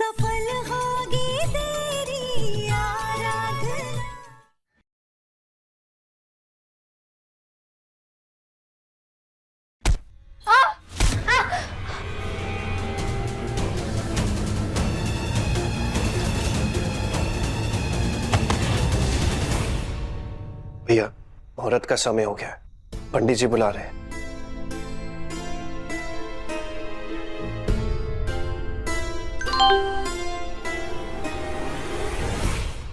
सफल होगी तेरी आराधना। भैया, मुहूर्त का समय हो गया है, पंडित जी बुला रहे हैं।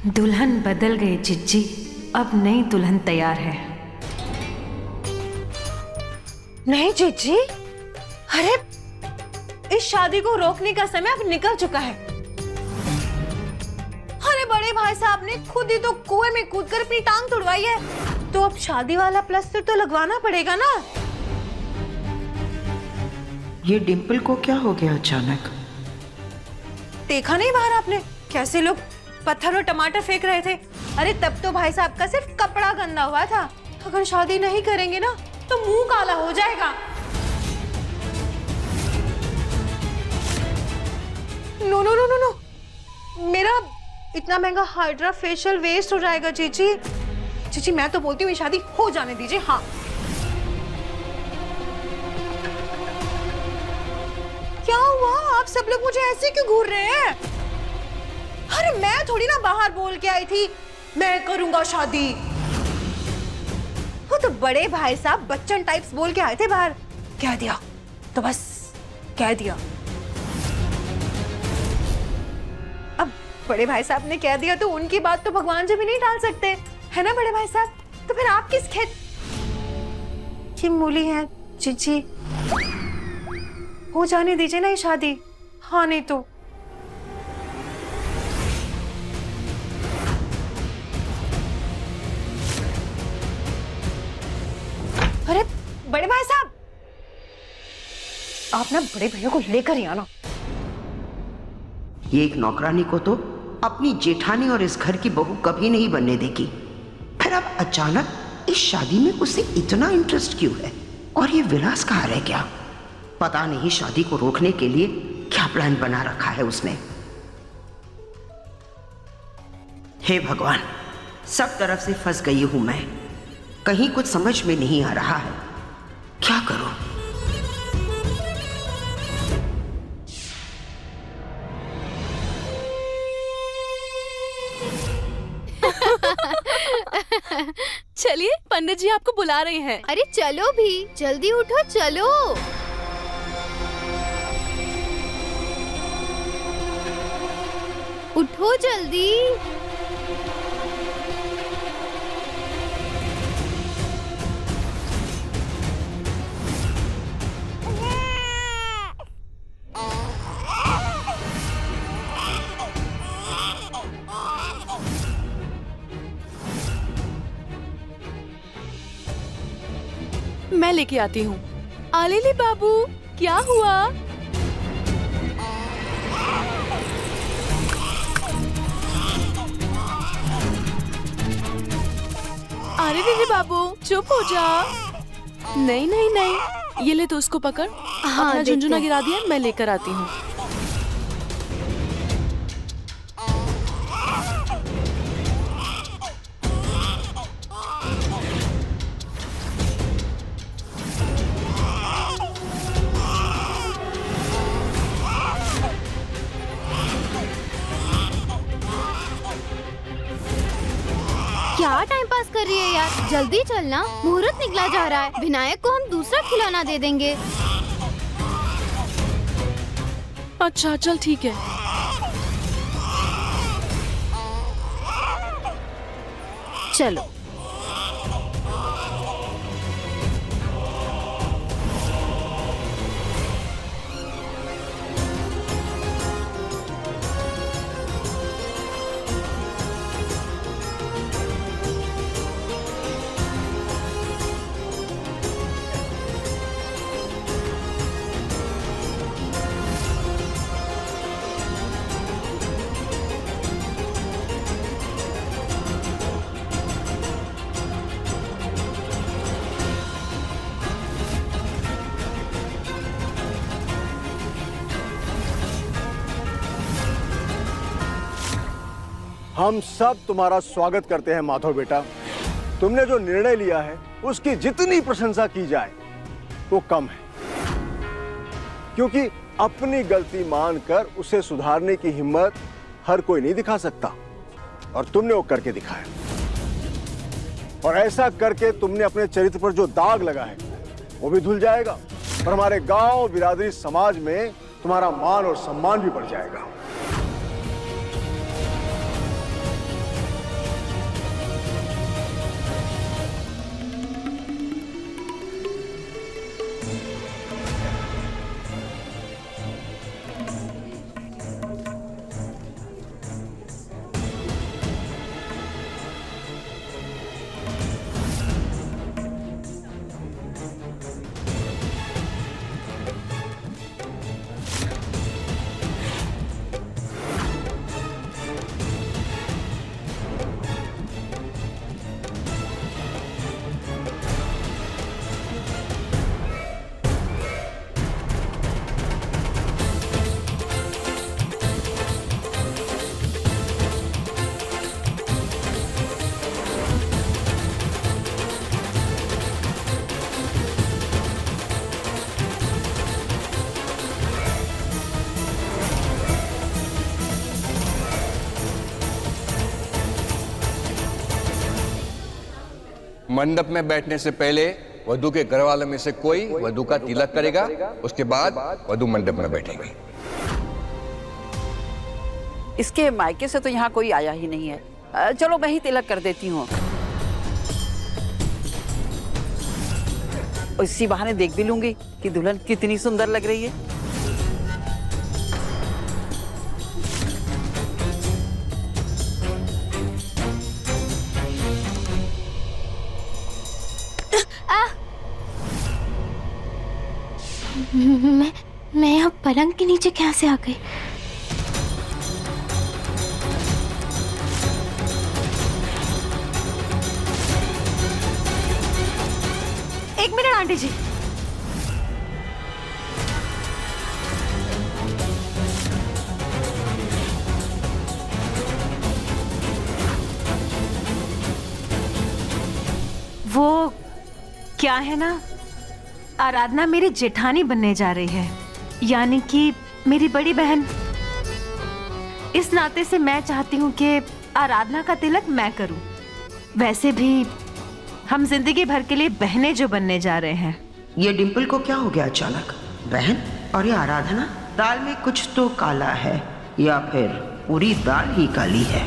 दुल्हन बदल गई जिज्जी, अब नई दुल्हन तैयार है। नहीं जीजी, अरे इस शादी को रोकने का समय अब निकल चुका है। अरे बड़े भाई साहब ने खुद ही तो कुएं में कूदकर अपनी टांग तुड़वाई है, तो अब शादी वाला प्लास्टर तो लगवाना पड़ेगा ना। ये डिम्पल को क्या हो गया अचानक? देखा नहीं बाहर आपने कैसे लोग पत्थर और टमाटर फेंक रहे थे? अरे तब तो भाई साहब का सिर्फ कपड़ा गंदा हुआ था, अगर शादी नहीं करेंगे ना तो मुंह काला हो जाएगा। No no no no no, मेरा इतना महंगा हाइड्रा फेशियल वेस्ट हो जाएगा जीजी। जीजी मैं तो बोलती हूँ ये शादी हो जाने दीजिए। हाँ क्या हुआ, आप सब लोग मुझे ऐसे क्यों घूर रहे हैं? अरे मैं थोड़ी ना बाहर बोल के आई थी मैं करूंगा शादी, वो तो बड़े भाई साहब बच्चन टाइप्स बोल के आए थे बाहर। कह दिया तो बस कह दिया। अब बड़े भाई साहब ने कह दिया तो उनकी बात तो भगवान जी भी नहीं टाल सकते, है ना बड़े भाई साहब? तो फिर आप किस खेत की मूली हैं जीजी? हो जाने दीजिए ना ये शादी। हाँ नहीं तो अरे बड़े भाई साहब, आप ना बड़े भैया को लेकर ही आना। ये एक नौकरानी को तो अपनी जेठानी और इस घर की बहू कभी नहीं बनने देगी, फिर अब अचानक इस शादी में उसे इतना इंटरेस्ट क्यों है? और ये विलास कहाँ रह गया? पता नहीं शादी को रोकने के लिए क्या प्लान बना रखा है उसने। हे भगवान, सब तरफ से फंस गई हूं मैं, कहीं कुछ समझ में नहीं आ रहा है, क्या करूं? चलिए पंडित जी आपको बुला रहे हैं। अरे चलो भी, जल्दी उठो चलो। उठो जल्दी। मैं लेके आती हूँ। आलेली बाबू क्या हुआ? आलेली बाबू चुप हो जा। नहीं नहीं नहीं, ये ले तो उसको पकड़। हाँ, अपना झुंझुना गिरा दिया, मैं लेकर आती हूँ। क्या टाइम पास कर रही है यार, जल्दी चलना, मुहूर्त निकला जा रहा है। विनायक को हम दूसरा खिलौना दे देंगे। अच्छा चल ठीक है। चलो हम सब तुम्हारा स्वागत करते हैं माधव बेटा। तुमने जो निर्णय लिया है उसकी जितनी प्रशंसा की जाए वो कम है, क्योंकि अपनी गलती मानकर उसे सुधारने की हिम्मत हर कोई नहीं दिखा सकता, और तुमने वो करके दिखाया। और ऐसा करके तुमने अपने चरित्र पर जो दाग लगा है वो भी धुल जाएगा, और हमारे गांव, बिरादरी, समाज में तुम्हारा मान और सम्मान भी बढ़ जाएगा। मंडप में बैठने से पहले वधू के घर वालों में से कोई वधू का तिलक करेगा, उसके बाद वधू मंडप में बैठेगी। इसके मायके से तो यहाँ कोई आया ही नहीं है। चलो मैं ही तिलक कर देती हूँ, इसी बहाने देख भी लूंगी कि दुल्हन कितनी सुंदर लग रही है। मैं यहाँ पलंग के नीचे कैसे आ गई? एक मिनट आंटी जी। वो क्या है ना, आराधना मेरी जेठानी बनने जा रही है, यानी कि मेरी बड़ी बहन। इस नाते से मैं चाहती हूँ कि आराधना का तिलक मैं करूँ। वैसे भी हम जिंदगी भर के लिए बहनें जो बनने जा रहे हैं। ये डिम्पल को क्या हो गया अचानक? बहन और ये आराधना, दाल में कुछ तो काला है, या फिर पूरी दाल ही काली है।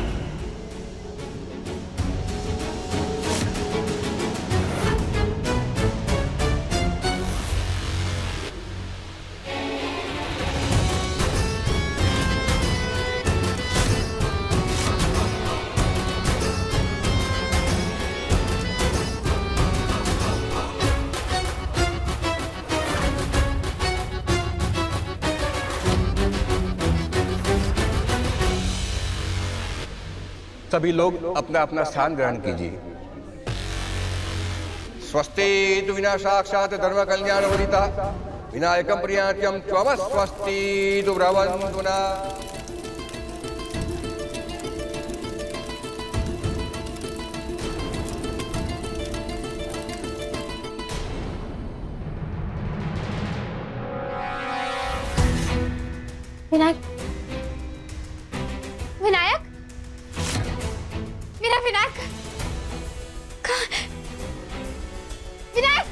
सभी लोग अपना अपना स्थान ग्रहण कीजिए। स्वस्ति तु विना साक्षात् धर्म कल्याण वरिता विनायकं प्रियात्यं त्वम स्वस्ति तु ब्रवन्तु न। विनायक, विनायक, मेरा विनायक, विनायक,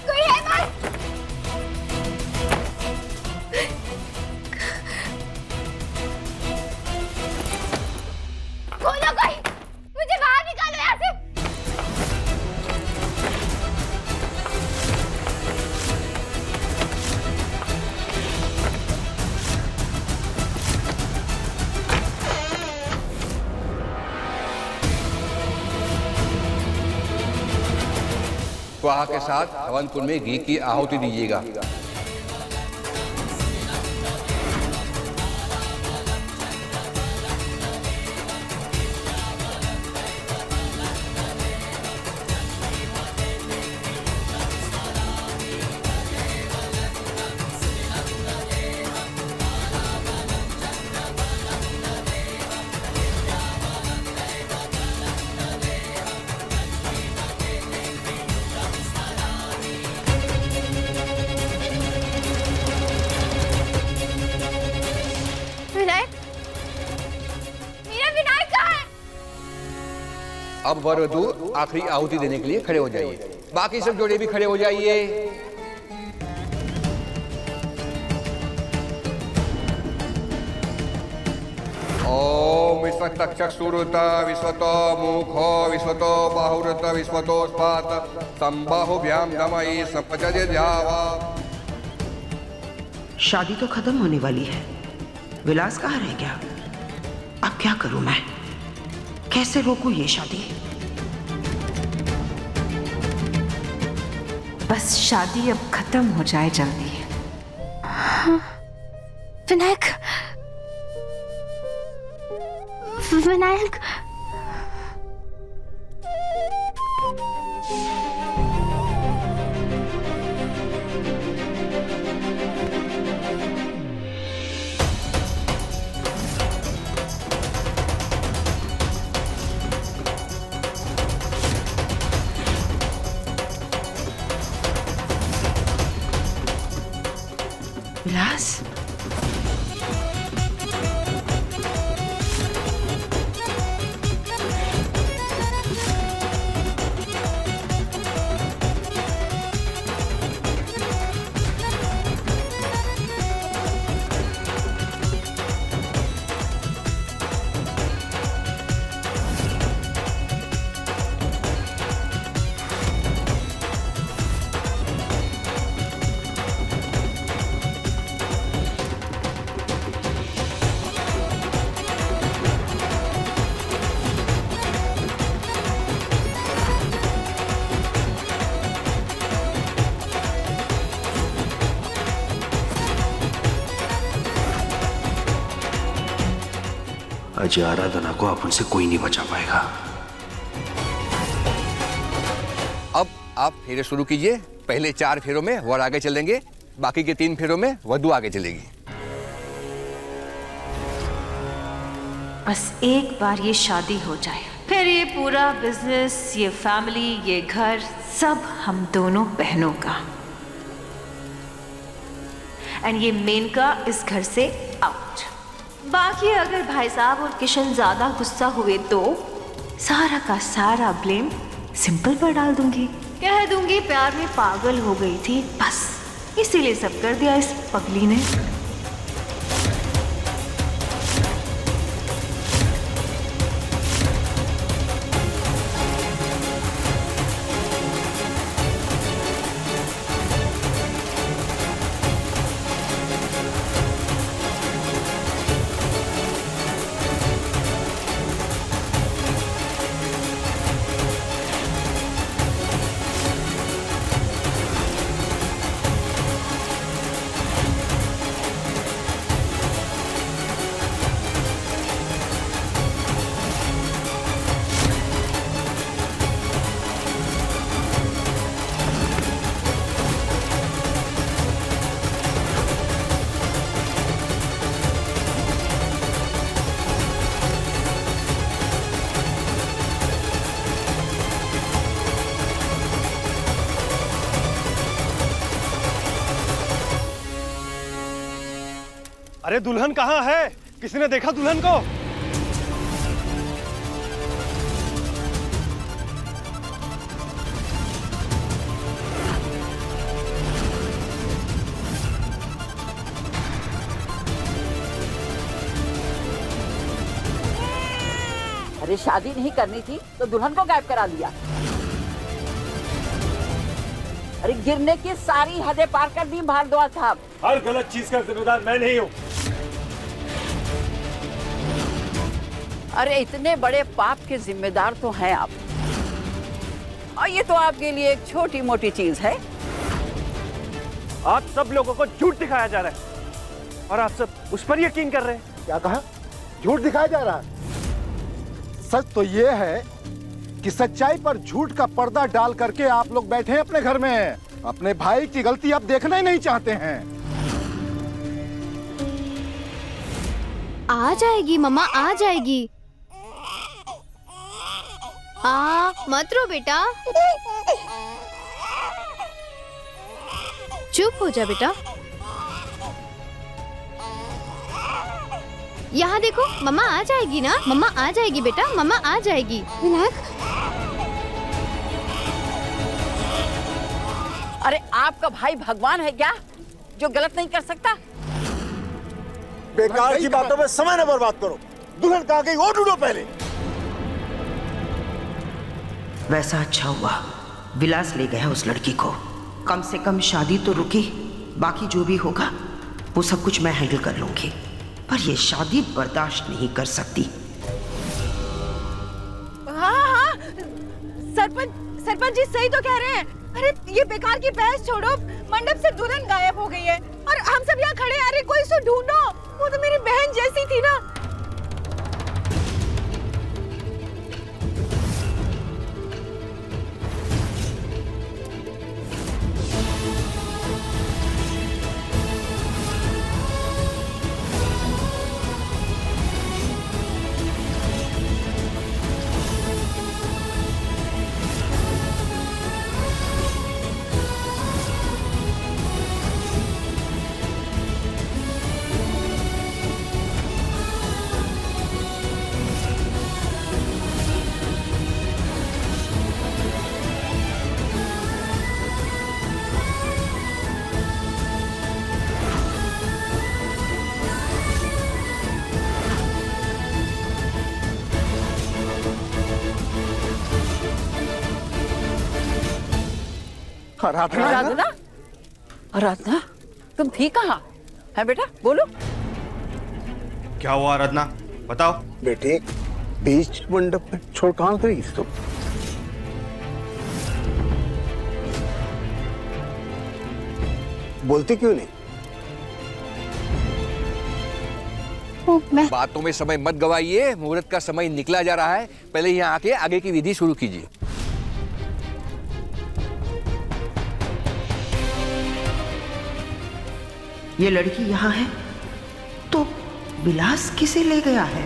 कोई है बाहर? खोलो कोई, मुझे बाहर निकालो यहाँ से। स्वाहा के साथ हवन कुंड में घी की आहुति दीजिएगा। अब वर वधू आखिरी आहुति देने के लिए खड़े हो जाइए। बाकी सब जोड़े भी खड़े हो जाइए। ओम विश्वतक्षुरुत विश्वतो मुखो विश्वतो बाहुरुत विश्वतो स्पात संबाहुभ्याम नमः संपजद्यावा। शादी तो खत्म होने वाली है, विलास कहाँ रह गया? अब क्या करूं मैं? कैसे रोकूं ये शादी? बस शादी अब खत्म हो जाए जल्दी। विनायक, विनायक, विलास, अजय आराधना को अपन से कोई नहीं बचा पाएगा। अब आप फेरे शुरू कीजिए। पहले 4 फेरों में वर आगे चलेंगे, बाकी के 3 फेरों में वधू आगे चलेगी। बस एक बार ये शादी हो जाए, फिर ये पूरा बिजनेस, ये फैमिली, ये घर, सब हम दोनों बहनों का। एंड ये मेनका इस घर से आउट। बाकी अगर भाई साहब और किशन ज्यादा गुस्सा हुए तो सारा का सारा ब्लेम सिंपल पर डाल दूंगी। कह दूंगी प्यार में पागल हो गई थी, बस इसीलिए सब कर दिया इस पगली ने। अरे दुल्हन कहाँ है? किसी ने देखा दुल्हन को? अरे शादी नहीं करनी थी तो दुल्हन को गायब करा लिया। अरे गिरने की सारी हदें पार कर दी भारद्वाज साहब। हर गलत चीज का जिम्मेदार मैं नहीं हूँ। अरे इतने बड़े पाप के जिम्मेदार तो हैं आप, और ये तो आपके लिए एक छोटी मोटी चीज है। आप सब लोगों को झूठ दिखाया जा रहा है और आप सब उस पर यकीन कर रहे हैं। क्या कहा? झूठ दिखाया जा रहा है? सच तो ये है कि सच्चाई पर झूठ का पर्दा डाल करके आप लोग बैठे हैं अपने घर में। अपने भाई की गलती आप देखना ही नहीं चाहते हैं। आ जाएगी मम्मा, आ जाएगी। मत रो बेटा, चुप हो जा बेटा। यहाँ देखो, मम्मा आ जाएगी ना, मम्मा आ जाएगी बेटा, मम्मा आ जाएगी। विनायक, अरे आपका भाई भगवान है क्या जो गलत नहीं कर सकता? बेकार की बातों में समय न बर्बाद करो। दुल्हन कहाँ गई वो ढूंढो पहले। वैसा अच्छा हुआ विलास ले गया उस लड़की को। कम से कम शादी तो रुकी, बाकी जो भी होगा वो सब कुछ मैं हैंडल कर लूंगी। पर ये शादी बर्दाश्त नहीं कर सकती। हाँ, सरपंच जी सही तो कह रहे हैं। अरे ये बेकार की बहस छोड़ो, मंडप से दुल्हन गायब हो गई है और हम सब यहाँ खड़े हैं। अरे कोई सो ढूंढो, वो तो मेरी बहन जैसी थी ना। आराधना, आराधना, आराधना, तुम थी कहाँ? है बेटा, बोलो। क्या हुआ आराधना, बताओ। बेटे बीच मंडप में छोड़ कहाँ गई तुम? बोलती क्यों नहीं? बातों में समय मत गवाइए, मुहूर्त का समय निकला जा रहा है। पहले यहाँ आके आगे की विधि शुरू कीजिए। ये लड़की यहाँ है तो विलास किसे ले गया है?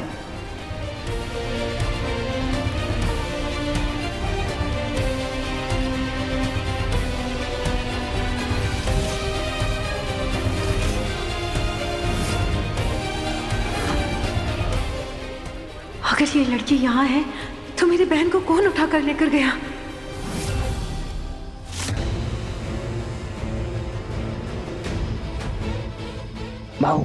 अगर ये लड़की यहाँ है तो मेरी बहन को कौन उठा कर लेकर गया? भाऊ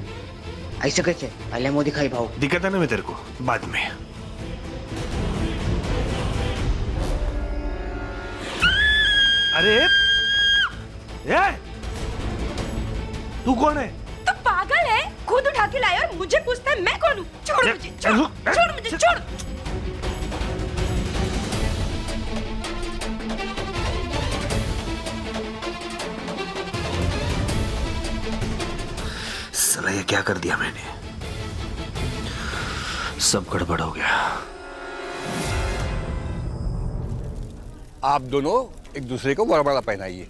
ऐसे कैसे? पहले मुंह दिखाई भाऊ। दिक्कत है ना मैं तेरे को बाद में। अरे ये तू कौन है? तो पागल है, खुद उठा के लाया और मुझे पूछता है मैं कौन हूँ? छोड़ मुझे, छोड़ मुझे, छोड़। साला ये क्या कर दिया मैंने? सब गड़बड़ हो गया। आप दोनों एक दूसरे को वरमाला पहनाइए।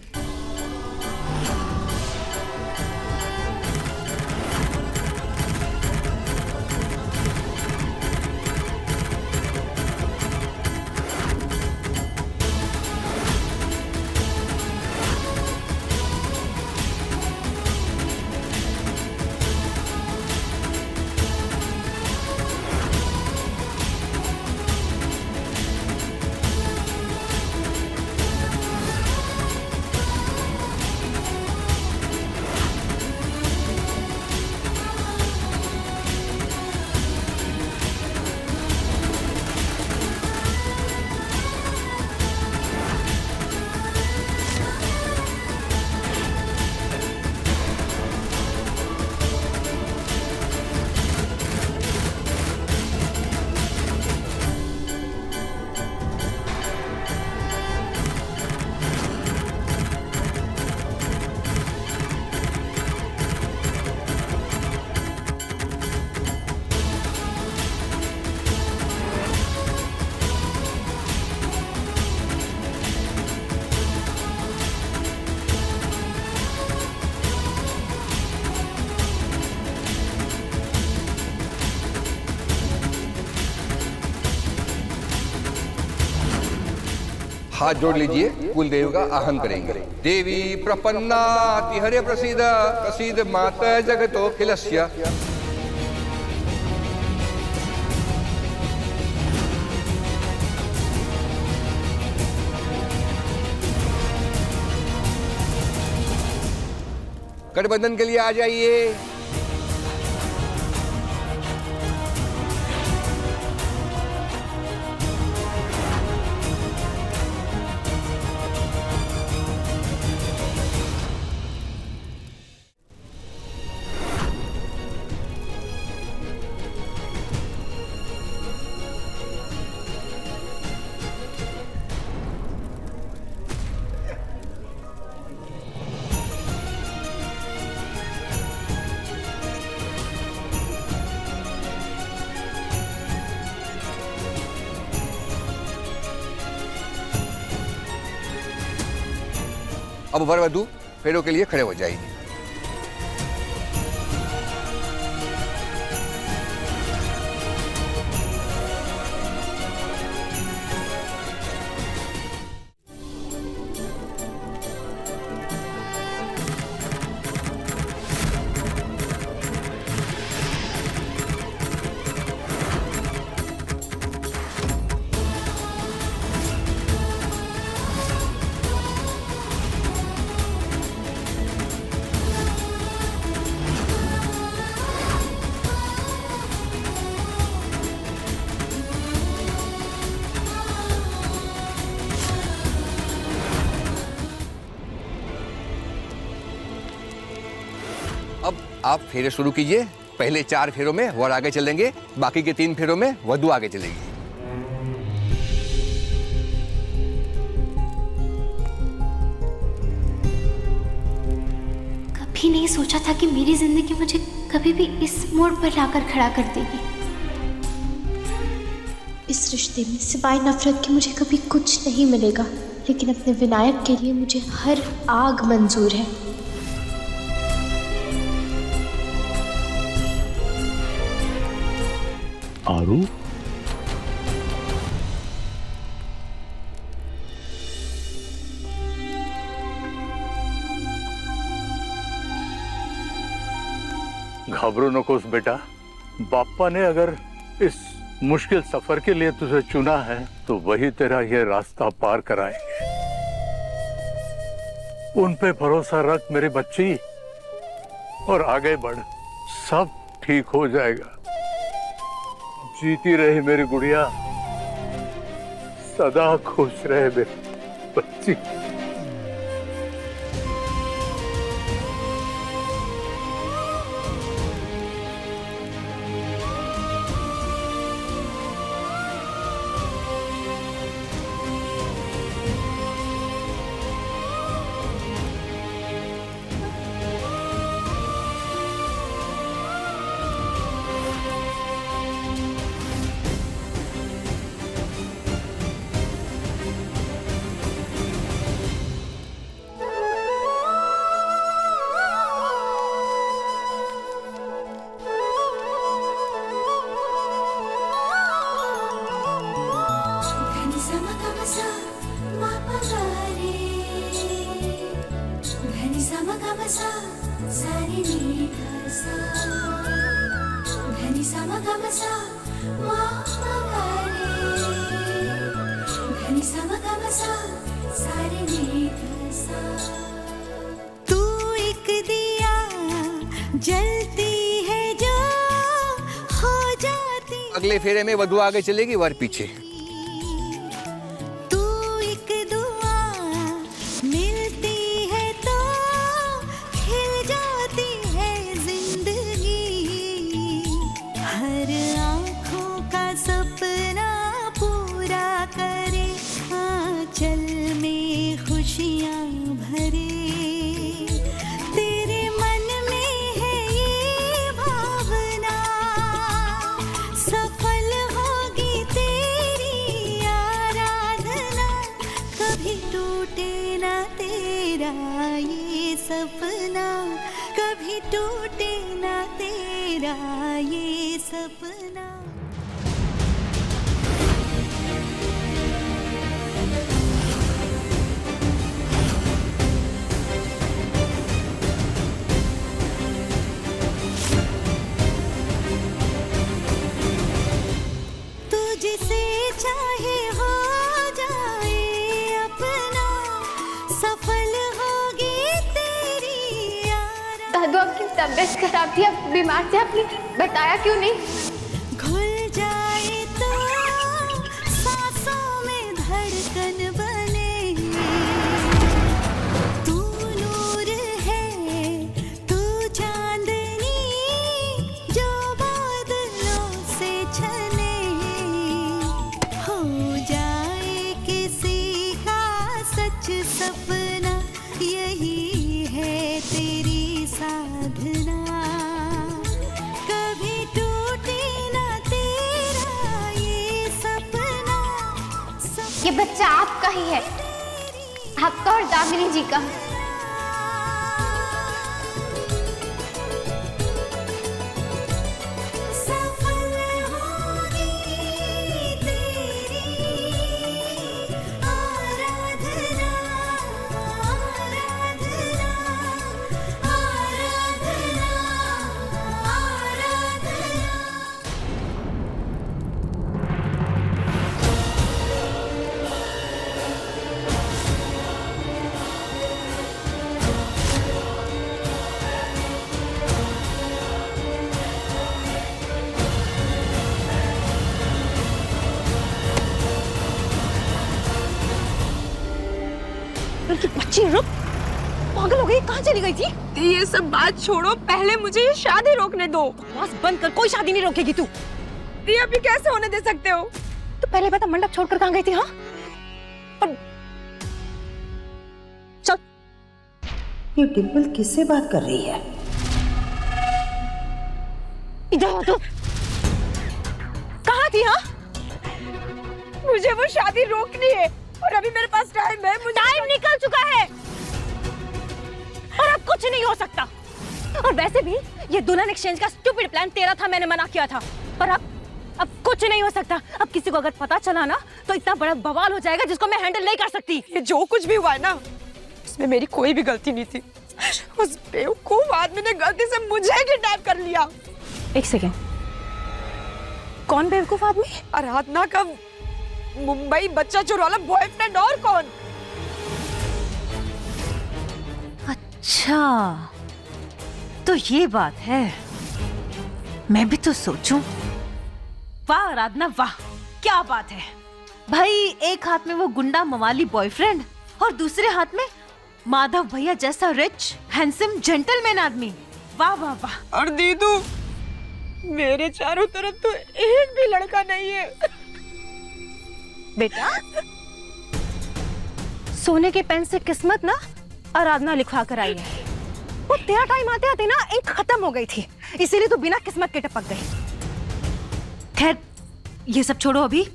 हाथ जोड़ लीजिए, कुल देव का आहन करेंगे। देवी प्रपन्नाति हरे प्रसीद प्रसीद माता जगतो खिलस्य। गठबंधन के लिए आ जाइए। अब वर वधू फेरों के लिए खड़े हो जाएंगे। अब आप फेरे शुरू कीजिए। पहले 4 फेरों में वर आगे चलेंगे, बाकी के 3 फेरों में वधू आगे चलेगी। कभी नहीं सोचा था कि मेरी जिंदगी मुझे कभी भी इस मोड़ पर लाकर खड़ा कर देगी। इस रिश्ते में सिवाय नफरत के मुझे कभी कुछ नहीं मिलेगा, लेकिन अपने विनायक के लिए मुझे हर आग मंजूर है। आरू, घबरो नकोस बेटा। बापा ने अगर इस मुश्किल सफर के लिए तुझे चुना है तो वही तेरा ये रास्ता पार कराएंगे। उन पे भरोसा रख मेरी बच्ची और आगे बढ़, सब ठीक हो जाएगा। जीती रहे मेरी गुड़िया, सदा खुश रहे मेरी बच्ची। तू एक दिया जलती है जो हो जाती। अगले फेरे में वधू आगे चलेगी, वर पीछे। तू एक दुआ मिलती है तो खिल जाती है जिंदगी। हर आँखों का सपना पूरा करे, आंचल में खुशियाँ भरे। तेरे मन में है ये भावना, सफल होगी तेरी आराधना। कभी टूटे ना तेरा ये सपना, कभी टूटे ना तेरा ये सपना। जिसे चाहे हो जाए अपना, सफल होगी तेरी आराधना। तबीयत खराब थी, अब बीमार थे, आपने बताया क्यों नहीं? घुल जाए तो सांसों में धड़कन बने, तू नूर है तू चांदनी जो बादलों से छने, हो जाए किसी का सच सपना, यही है तेरी साधना, कभी टूटे ना तेरा ये सपना। ये बच्चा आपका ही है, आपका और दामिनी जी का। सफल होगी तेरी आराधना, आराधना, आराधना, आराधना। बच्ची रुक, पागल हो गई, कहाँ चली गई थी? ये सब बात छोड़ो, पहले मुझे ये शादी रोकने दो। बस बंद कर, कोई शादी नहीं रोकेगी तू। ये अभी कैसे होने दे सकते हो? तो पहले बता, मंडप छोड़कर कहाँ गई थी? हाँ चल। ये डिम्पल किससे बात कर रही है? इधर हो तू, कहाँ थी? हाँ मुझे वो शादी रोकनी है और अभी मेरे पास टाइम है। टाइम निकल चुका है और अब कुछ नहीं हो सकता। और वैसे भी ये दुल्हन एक्सचेंज का स्टूपिड प्लान तेरा था, मैंने मना किया था। पर अब कुछ नहीं हो सकता। अब किसी को अगर पता चला ना तो इतना बड़ा बवाल हो जाएगा जिसको मैं हैंडल नहीं कर सकती। ये जो कुछ भी हुआ है ना, उसमें मेरी कोई भी गलती नहीं थी। उस बेवकूफ आदमी ने गलती से मुझे किडनैप कर लिया। एक सेकेंड, कौन बेवकूफ आदमी? आराधना का मुंबई बच्चा चोर वाला बॉयफ्रेंड। और कौन? अच्छा तो ये बात है। मैं भी तो सोचूं। वाह आराधना वाह, क्या बात है भाई। एक हाथ में वो गुंडा मवाली बॉयफ्रेंड और दूसरे हाथ में माधव भैया जैसा रिच हैंडसम जेंटलमैन आदमी। वाह वाह वाह। और दीदू, मेरे चारों तरफ तो एक भी लड़का नहीं है। बेटा, सोने के पेन से किस्मत ना आराधना लिखवा कर आई है। वो तेरा टाइम आते आते ना इंक खत्म हो गई थी, इसीलिए तो बिना किस्मत के टपक गई। खैर ये सब छोड़ो, अभी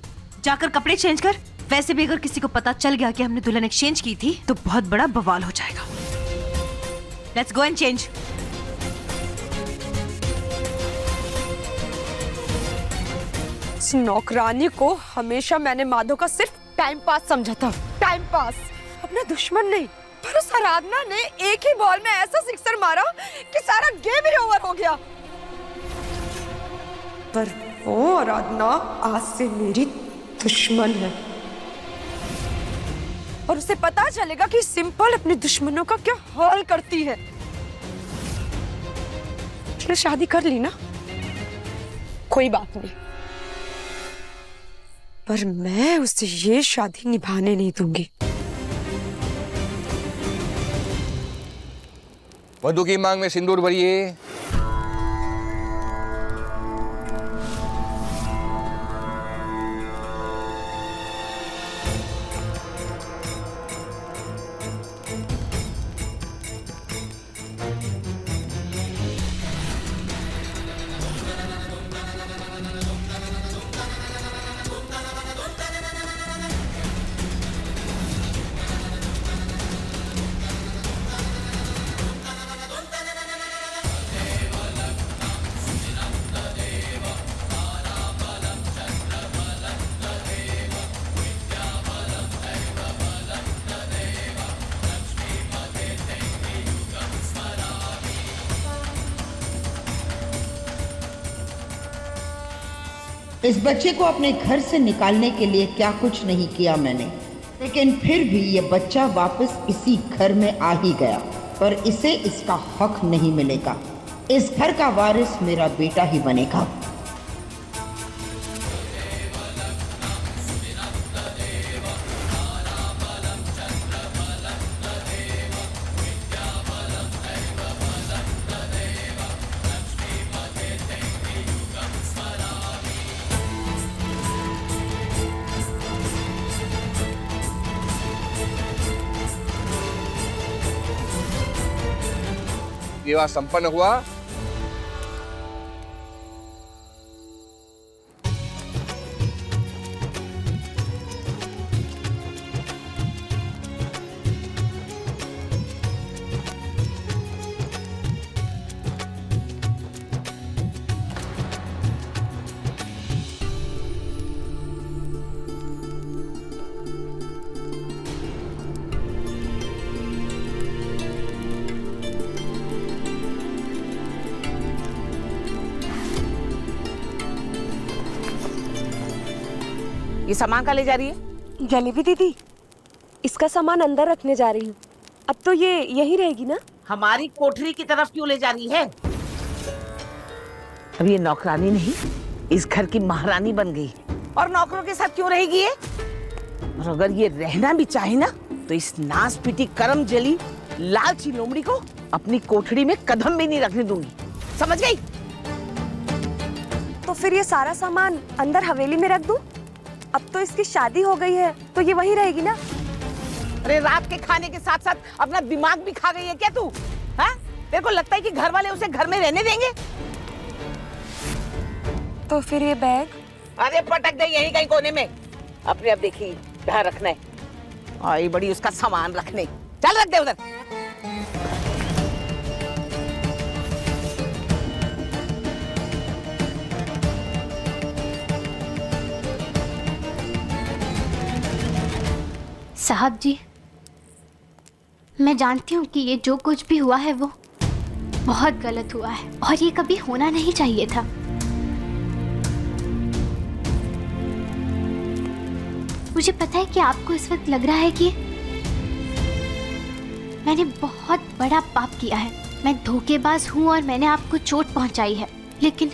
जाकर कपड़े चेंज कर। वैसे भी अगर किसी को पता चल गया कि हमने दुल्हन एक्सचेंज की थी तो बहुत बड़ा बवाल हो जाएगा। Let's go and change. इस नौकरानी को हमेशा मैंने माधव का सिर्फ टाइम पास समझा था। टाइम पास, अपना दुश्मन नहीं। पर उस आराधना ने एक ही बॉल में ऐसा सिक्सर मारा कि सारा गेम ही ओवर हो गया। पर वो आराधना आज से मेरी दुश्मन है और उसे पता चलेगा कि सिंपल अपने दुश्मनों का क्या हाल करती है। उसने शादी कर ली ना, कोई बात नहीं, पर मैं उसे ये शादी निभाने नहीं दूंगी। वधू की मांग में सिंदूर भरिए। इस बच्चे को अपने घर से निकालने के लिए क्या कुछ नहीं किया मैंने, लेकिन फिर भी ये बच्चा वापस इसी घर में आ ही गया। पर इसे इसका हक नहीं मिलेगा। इस घर का वारिस मेरा बेटा ही बनेगा। विवाह संपन्न हुआ। ये सामान का ले जा रही है? जलेबी दीदी, इसका सामान अंदर रखने जा रही हूँ। अब तो ये यहीं रहेगी ना? हमारी कोठरी की तरफ क्यों ले जा रही है? अब ये नौकरानी नहीं, इस घर की महारानी बन गई और नौकरों के साथ क्यों रहेगी ये? और अगर ये रहना भी चाहे ना, तो इस नास पीटी करम जली लालची लोमड़ी को अपनी कोठरी में कदम भी नहीं रखने दूंगी, समझ गई? तो फिर ये सारा सामान अंदर हवेली में रख दूं? अब तो इसकी शादी हो गई है, तो ये वहीं रहेगी ना? अरे रात के खाने के साथ साथ अपना दिमाग भी खा गई है क्या तू? हाँ? तेरे को लगता है कि घर वाले उसे घर में रहने देंगे? तो फिर ये बैग? अरे पटक दे यहीं कहीं कोने में, अपने आप देखी जहाँ रखना है। आई बड़ी उसका सामान रखने, चल रख दे उधर। साहब जी, मैं जानती हूँ कि ये जो कुछ भी हुआ है वो बहुत गलत हुआ है और ये कभी होना नहीं चाहिए था। मुझे पता है कि आपको इस वक्त लग रहा है कि मैंने बहुत बड़ा पाप किया है, मैं धोखेबाज हूँ और मैंने आपको चोट पहुँचाई है। लेकिन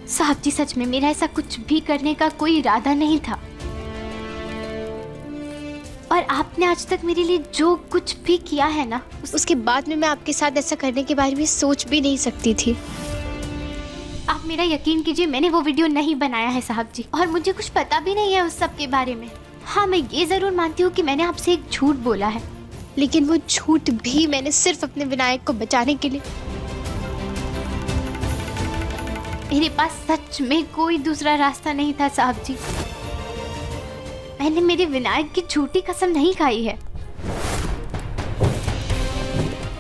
साहब जी, सच में मेरा ऐसा कुछ भी करने का कोई इरादा नहीं था और आपने आज तक मेरे लिए जो कुछ भी किया है ना, उसके बाद में मैं आपके साथ ऐसा करने के बारे में सोच भी नहीं सकती थी। आप मेरा यकीन कीजिए, मैंने वो वीडियो नहीं बनाया है साहब जी, और मुझे कुछ पता भी नहीं है उस सब के बारे में। हाँ, मैं ये जरूर मानती हूँ कि मैंने आपसे एक झूठ बोला है, लेकिन वो झूठ भी मैंने सिर्फ अपने विनायक को बचाने के लिए। मेरे पास सच में कोई दूसरा रास्ता नहीं था साहब जी। मैंने मेरे विनायक की झूठी कसम नहीं खाई है।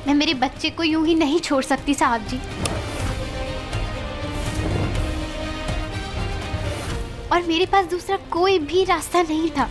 मैं मेरे बच्चे को यूं ही नहीं छोड़ सकती साहब जी, और मेरे पास दूसरा कोई भी रास्ता नहीं था।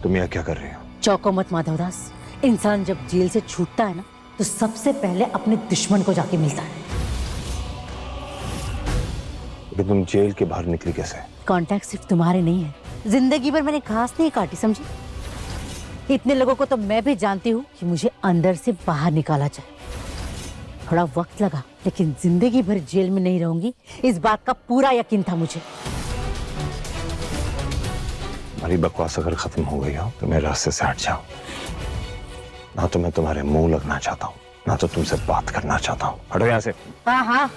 तुम यहाँ क्या कर रही हो? चौको मत माधवदास, इंसान जब जेल से छूटता है ना, तो सबसे पहले अपने दुश्मन को जाके मिलता है। लेकिन तुम जेल के बाहर निकली कैसे? कॉन्टैक्ट सिर्फ तुम्हारे नहीं है, जिंदगी भर मैंने घास नहीं काटी, समझी? इतने लोगों को तो मैं भी जानती हूँ कि मुझे अंदर से बाहर निकाला जाए। थोड़ा वक्त लगा, लेकिन जिंदगी भर जेल में नहीं रहूंगी, इस बात का पूरा यकीन था मुझे। हमारी बकवास अगर खत्म हो गई हो तो मेरे रास्ते से हट जाओ। ना तो मैं तुम्हारे मुंह लगना चाहता हूँ, ना तो तुमसे बात करना चाहता हूँ। हटो यहाँ से। हाँ हाँ,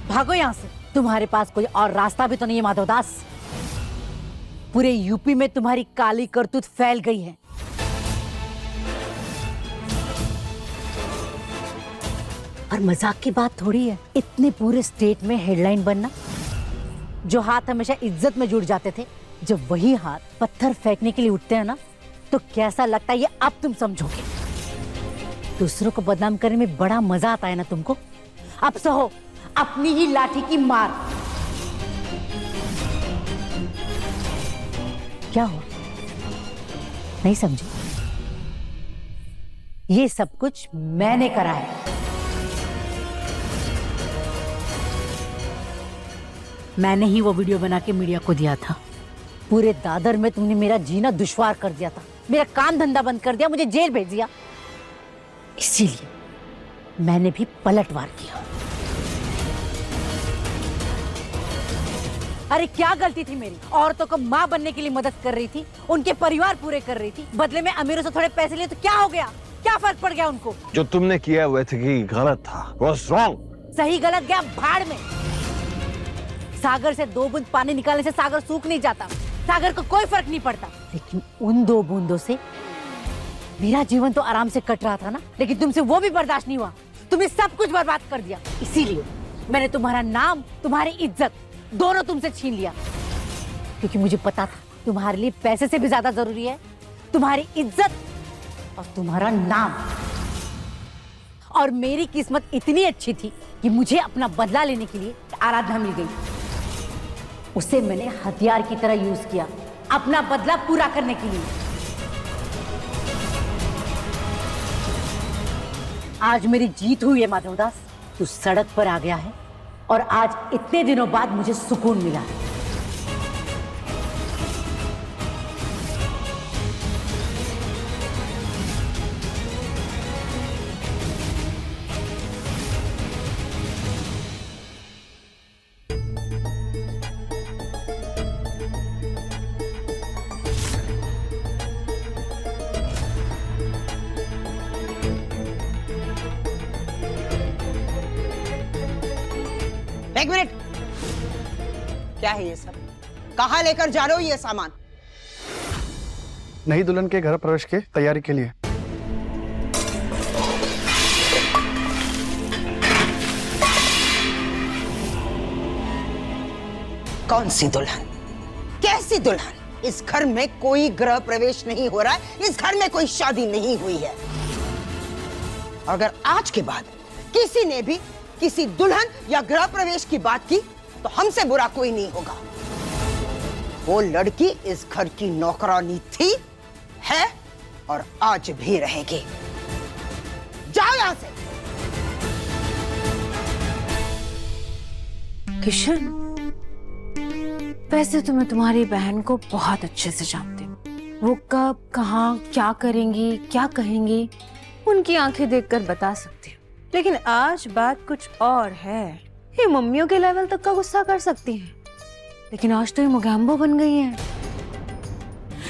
भागो यहाँ से। तुम्हारे पास कोई और रास्ता भी तो नहीं है माधवदास। पूरे यूपी में तुम्हारी काली करतूत फैल गई है। और मजाक की बात थोड़ी है इतने पूरे स्टेट में हेडलाइन बनना। जो हाथ हमेशा इज्जत में जुड़ जाते थे, जब वही हाथ पत्थर फेंकने के लिए उठते हैं ना, तो कैसा लगता है ये अब तुम समझोगे। दूसरों को बदनाम करने में बड़ा मजा आता है ना तुमको। अब सहो अपनी ही लाठी की मार। क्या हुआ, नहीं समझे? ये सब कुछ मैंने करा है। मैंने ही वो वीडियो बना के मीडिया को दिया था। पूरे दादर में तुमने मेरा जीना दुश्वार कर दिया था, मेरा काम धंधा बंद कर दिया, मुझे जेल भेज दिया। इसीलिए मैंने भी पलटवार किया। अरे क्या गलती थी मेरी? औरतों को माँ बनने के लिए मदद कर रही थी, उनके परिवार पूरे कर रही थी, बदले में अमीरों से थोड़े पैसे लिए तो क्या हो गया? क्या फर्क पड़ गया उनको? जो तुमने किया हुआ था कि गलत था, was wrong। सही गलत गया भाड़ में। सागर से 2 बूंद पानी निकालने से सागर सूख नहीं जाता, सागर को कोई फर्क नहीं पड़ता। लेकिन उन 2 बूंदों से मेरा जीवन तो आराम से कट रहा था ना, लेकिन तुमसे वो भी बर्दाश्त नहीं हुआ। तुमने सब कुछ बर्बाद कर दिया। इसीलिए मैंने तुम्हारा नाम, तुम्हारी इज्जत दोनों तुमसे छीन लिया, क्योंकि मुझे पता था तुम्हारे लिए पैसे से भी ज्यादा जरूरी है तुम्हारी इज्जत और तुम्हारा नाम। और मेरी किस्मत इतनी अच्छी थी कि मुझे अपना बदला लेने के लिए आराधना मिल गई। उसे मैंने हथियार की तरह यूज किया अपना बदला पूरा करने के लिए। आज मेरी जीत हुई है माधवदास। तू सड़क पर आ गया है और आज इतने दिनों बाद मुझे सुकून मिला है। एक मिनट, क्या है ये सब? कहाँ लेकर जा रहे हो ये सामान? नई दुल्हन के घर प्रवेश के तैयारी के लिए। कौन सी दुल्हन? कैसी दुल्हन? इस घर में कोई गृह प्रवेश नहीं हो रहा है, इस घर में कोई शादी नहीं हुई है। अगर आज के बाद किसी ने भी किसी दुल्हन या गृह प्रवेश की बात की तो हमसे बुरा कोई नहीं होगा। वो लड़की इस घर की नौकरानी थी, है और आज भी रहेगी। जाओ यहां से। किशन, वैसे तो मैं तुम्हारी बहन को बहुत अच्छे से जानती हूँ। वो कब, कहाँ, क्या करेंगी, क्या कहेंगी, उनकी आंखें देखकर बता सकती हूँ। लेकिन आज बात कुछ और है। ये मम्मियों के लेवल तक का गुस्सा कर सकती हैं, लेकिन आज तो ये मोगैम्बो बन गई हैं।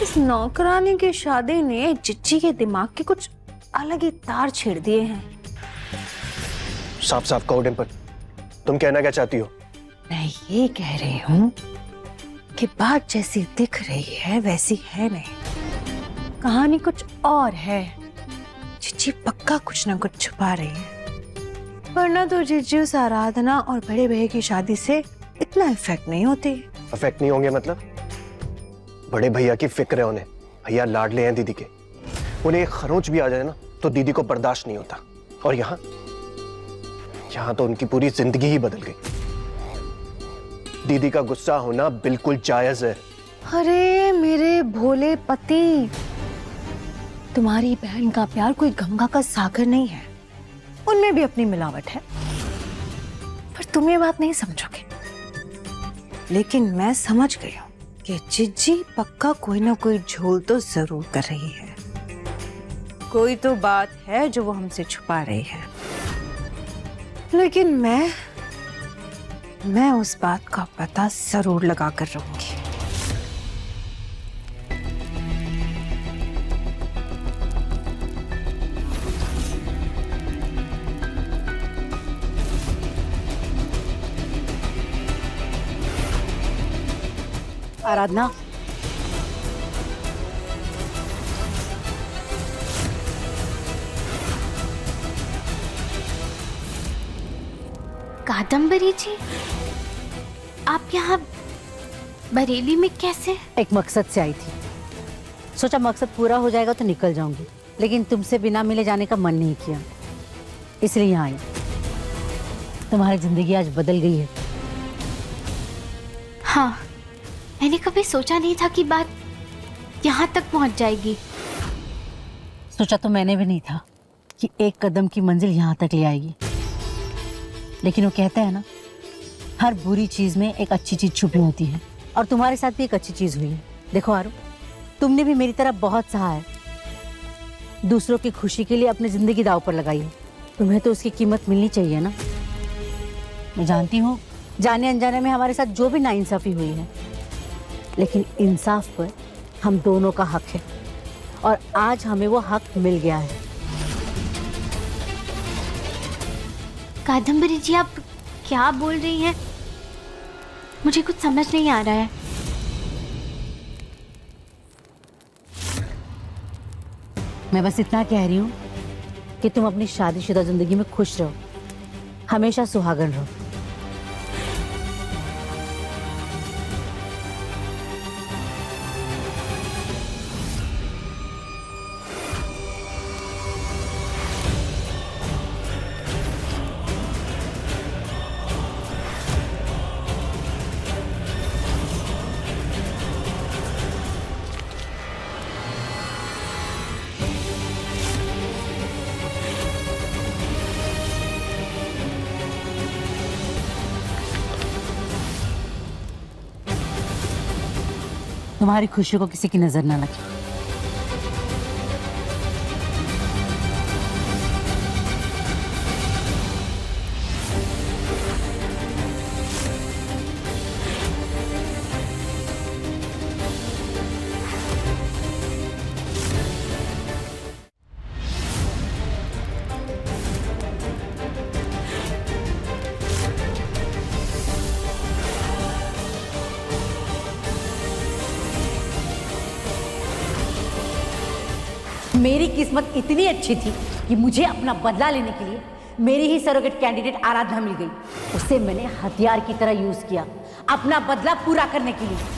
इस नौकरानी की शादी ने चिच्ची के दिमाग के कुछ अलग ही तार छेड़ दिए हैं। साफ साफ कहो डिंपल, तुम कहना क्या चाहती हो? मैं ये कह रही हूँ कि बात जैसी दिख रही है वैसी है नहीं, कहानी कुछ और है। चिच्ची पक्का कुछ ना कुछ छुपा रही है, वरना तो जीजू उस आराधना और बड़े भैया की शादी से इतना इफेक्ट नहीं होती। इफेक्ट नहीं होंगे मतलब? बड़े भैया की फिक्र है उन्हें। भैया लाडले हैं दीदी के, उन्हें एक खरोंच भी आ जाए ना तो दीदी को बर्दाश्त नहीं होता। और यहाँ तो उनकी पूरी जिंदगी ही बदल गई। दीदी का गुस्सा होना बिल्कुल जायज है। अरे मेरे भोले पति, तुम्हारी बहन का प्यार कोई गंगा का सागर नहीं है, उनमें भी अपनी मिलावट है। पर तुम ये बात नहीं समझोगे, लेकिन मैं समझ गई हूँ कि जिज्जी पक्का कोई ना कोई झोल तो जरूर कर रही है। कोई तो बात है जो वो हमसे छुपा रही है, लेकिन मैं उस बात का पता जरूर लगा कर रहूंगी। आराधना, कादम्बरी जी, आप यहाँ बरेली में कैसे? एक मकसद से आई थी, सोचा मकसद पूरा हो जाएगा तो निकल जाऊंगी, लेकिन तुमसे बिना मिले जाने का मन नहीं किया, इसलिए यहाँ आई। तुम्हारी जिंदगी आज बदल गई है। हाँ, मैंने कभी सोचा नहीं था कि बात यहाँ तक पहुँच जाएगी। सोचा तो मैंने भी नहीं था कि एक कदम की मंजिल यहाँ तक ले आएगी, लेकिन वो कहते हैं ना, हर बुरी चीज में एक अच्छी चीज छुपी होती है, और तुम्हारे साथ भी एक अच्छी चीज हुई है। देखो आरू, तुमने भी मेरी तरह बहुत सहा है, दूसरों की खुशी के लिए अपनी जिंदगी दांव पर लगाई है, तुम्हें तो उसकी कीमत मिलनी चाहिए ना। मैं जानती हूँ जाने अनजाने में हमारे साथ जो भी नाइंसाफी हुई है, लेकिन इंसाफ पर हम दोनों का हक है, और आज हमें वो हक मिल गया है। कादम्बरी जी, आप क्या बोल रही हैं? मुझे कुछ समझ नहीं आ रहा है। मैं बस इतना कह रही हूँ कि तुम अपनी शादीशुदा जिंदगी में खुश रहो, हमेशा सुहागन रहो। तुम्हारी खुशी को किसी की नजर ना लगे। मेरी किस्मत इतनी अच्छी थी कि मुझे अपना बदला लेने के लिए मेरी ही सरोगेट कैंडिडेट आराधना मिल गई। उसे मैंने हथियार की तरह यूज किया अपना बदला पूरा करने के लिए।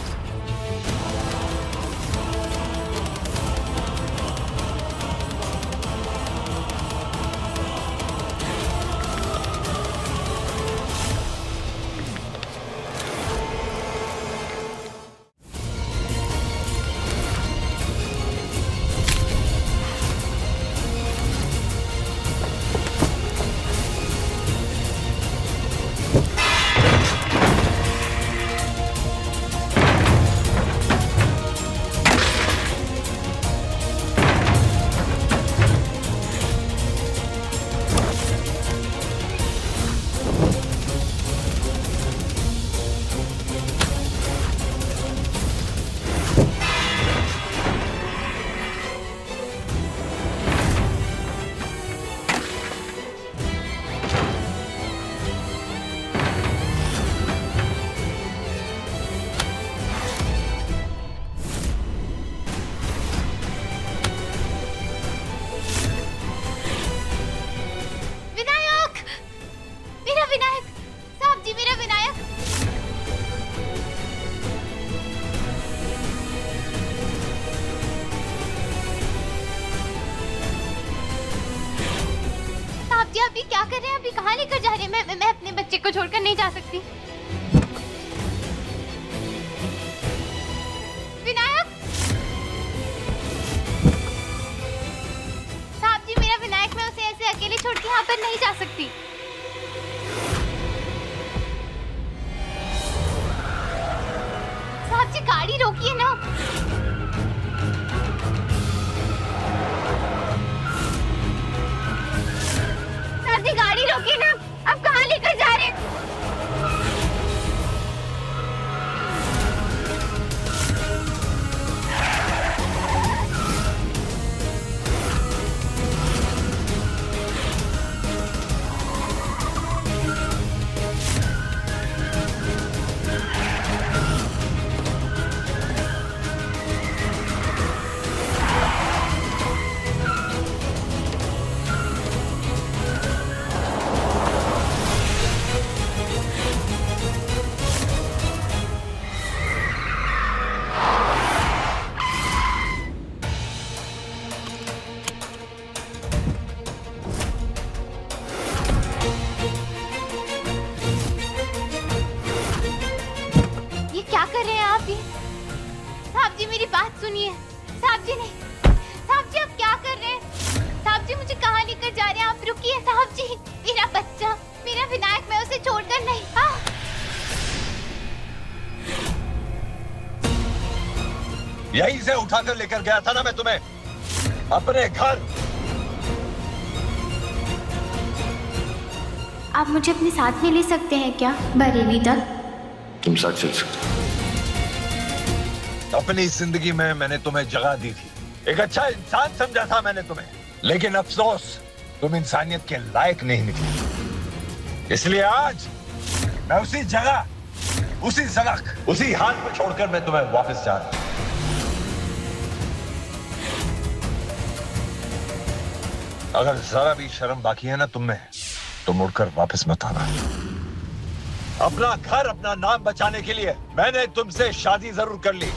अभी क्या कर रहे हैं? अभी कहाँ लेकर जा रहे हैं? मैं अपने बच्चे को छोड़कर नहीं जा सकती। विनायक साहब जी, मेरा विनायक, मैं उसे ऐसे अकेले छोड़ के यहाँ पर नहीं जा सकती। साहब जी, गाड़ी रोकिए ना। गाड़ी रोकिए ना, अब कहाँ लेकर जा रहे हैं? जी मेरी बात सुनिए। साहब जी नहीं, साहब जी आप क्या कर रहे हैं? साहब जी मुझे कहाँ लेकर जा रहे हैं आप? रुकिए साहब जी, मेरा बच्चा, मेरा विनायक, मैं उसे छोड़कर नहीं। यहीं से उठाकर लेकर गया था ना मैं तुम्हें अपने घर। आप मुझे अपने साथ में ले सकते हैं क्या बरेली तक? तुम साथ चल सकते हो। अपनी जिंदगी में मैंने तुम्हें जगह दी थी, एक अच्छा इंसान समझा था मैंने तुम्हें, लेकिन अफसोस तुम इंसानियत के लायक नहीं निकली। इसलिए आज मैं उसी जगह, उसी सड़क, उसी हाल पर छोड़कर मैं तुम्हें वापस जा रहा हूं। अगर जरा भी शर्म बाकी है ना तुम में, तो मुड़कर वापस मत आना। अपना घर, अपना नाम बचाने के लिए मैंने तुमसे शादी जरूर कर ली,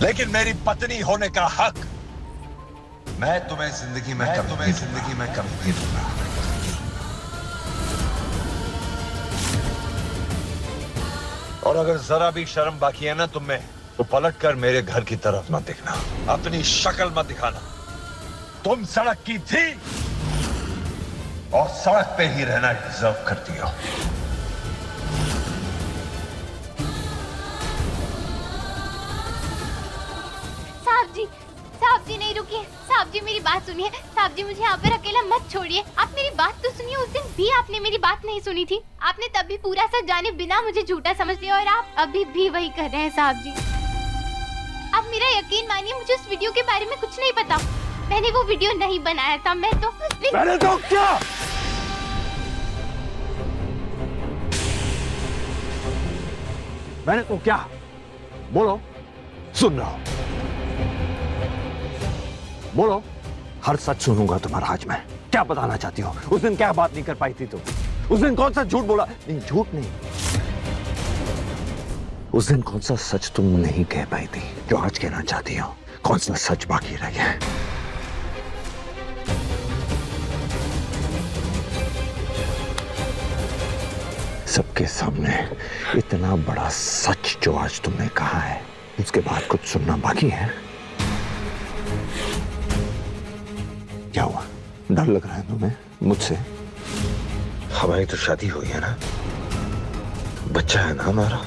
लेकिन मेरी पत्नी होने का हक मैं तुम्हें जिंदगी में कभी नहीं दूंगा। और अगर जरा भी शर्म बाकी है ना तुम में, तो पलट कर मेरे घर की तरफ मत देखना, अपनी शक्ल मत दिखाना। तुम सड़क की थी और सड़क पे ही रहना डिजर्व करती हो। साहब जी नहीं, रुकिए साहब जी, मेरी बात सुनिए। साहब जी मुझे यहाँ पर अकेला मत छोड़िए, आप मेरी बात तो सुनिए। उस दिन भी आपने मेरी बात नहीं सुनी थी, आपने तभी पूरा सच जाने बिना मुझे झूठा समझ लिया, और आप अभी भी वही कर रहे हैं। साहब जी आप मेरा यकीन मानिए, मुझे उस वीडियो के बारे में कुछ नहीं पता। मैंने वो वीडियो नहीं बनाया था। मैंने तो क्या मैंने तो क्या बोलो, सुन रहा हूं, बोलो। हर सच सुनूंगा तुम्हारा आज मैं। क्या बताना चाहती हो? उस दिन क्या बात नहीं कर पाई थी तुम? उस दिन कौन सा झूठ बोला? नहीं, झूठ नहीं, उस दिन कौन सा सच तुम नहीं कह पाई थी जो आज कहना चाहती हो? कौन सा सच बाकी रह गया है? सबके सामने इतना बड़ा सच जो आज तुमने कहा है, उसके बाद कुछ सुनना बाकी है? क्या हुआ? डर लग रहा है तुम्हें मुझसे? हमारी तो शादी हुई है ना, बच्चा है ना हमारा,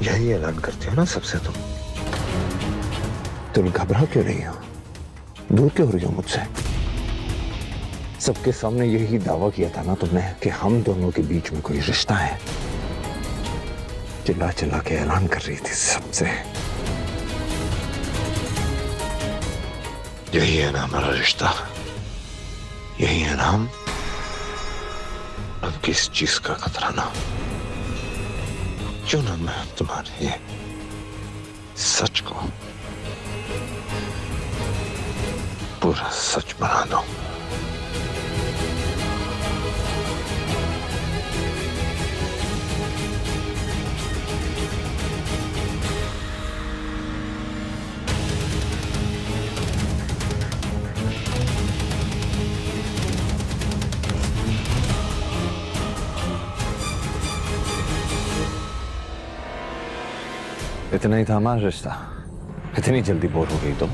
यही ऐलान करते हो ना सबसे। तुम घबरा क्यों रही हो? दूर क्यों हो रही हो मुझसे? सबके सामने यही दावा किया था ना तुमने कि हम दोनों के बीच में कोई रिश्ता है। चिल्ला चिल्ला के ऐलान कर रही थी सबसे। यही है ना हमारा रिश्ता, यही है ना हम। अब किस चीज का खतरा ना? क्यों ना मैं तुम्हारे ये सच को पूरा सच बना दूं। इतना ही था हमारा रिश्ता? इतनी जल्दी बोर हो गई तुम?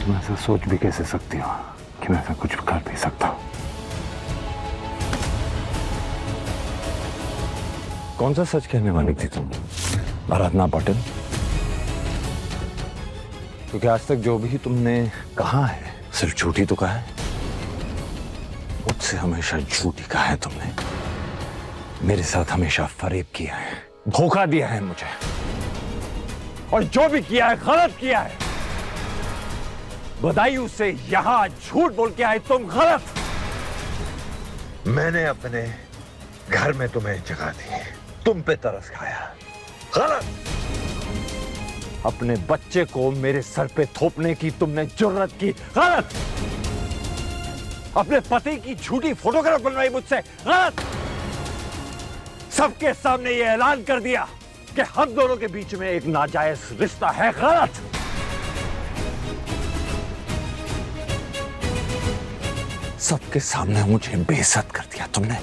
तुम ऐसा सोच भी कैसे सकती हो कि मैं ऐसा कुछ कर भी सकता हूं? कौन सा सच कहने वाली थी तुम, आराधना पाटिल? क्योंकि आज तक जो भी तुमने कहा है सिर्फ झूठी तो कहा है। मुझसे हमेशा झूठी कहा है तुमने। मेरे साथ हमेशा फरेब किया है, धोखा दिया है मुझे, और जो भी किया है गलत किया है। बधाई से यहां झूठ बोल के आए तुम, गलत। मैंने अपने घर में तुम्हें जगह दी, तुम पे तरस खाया, गलत। अपने बच्चे को मेरे सर पे थोपने की तुमने जुर्रत की, गलत। अपने पति की झूठी फोटोग्राफ बनवाई मुझसे, गलत। सबके सामने ये ऐलान कर दिया कि हम दोनों के बीच में एक नाजायज रिश्ता है, गलत। सबके सामने मुझे बेइज्जत कर दिया तुमने।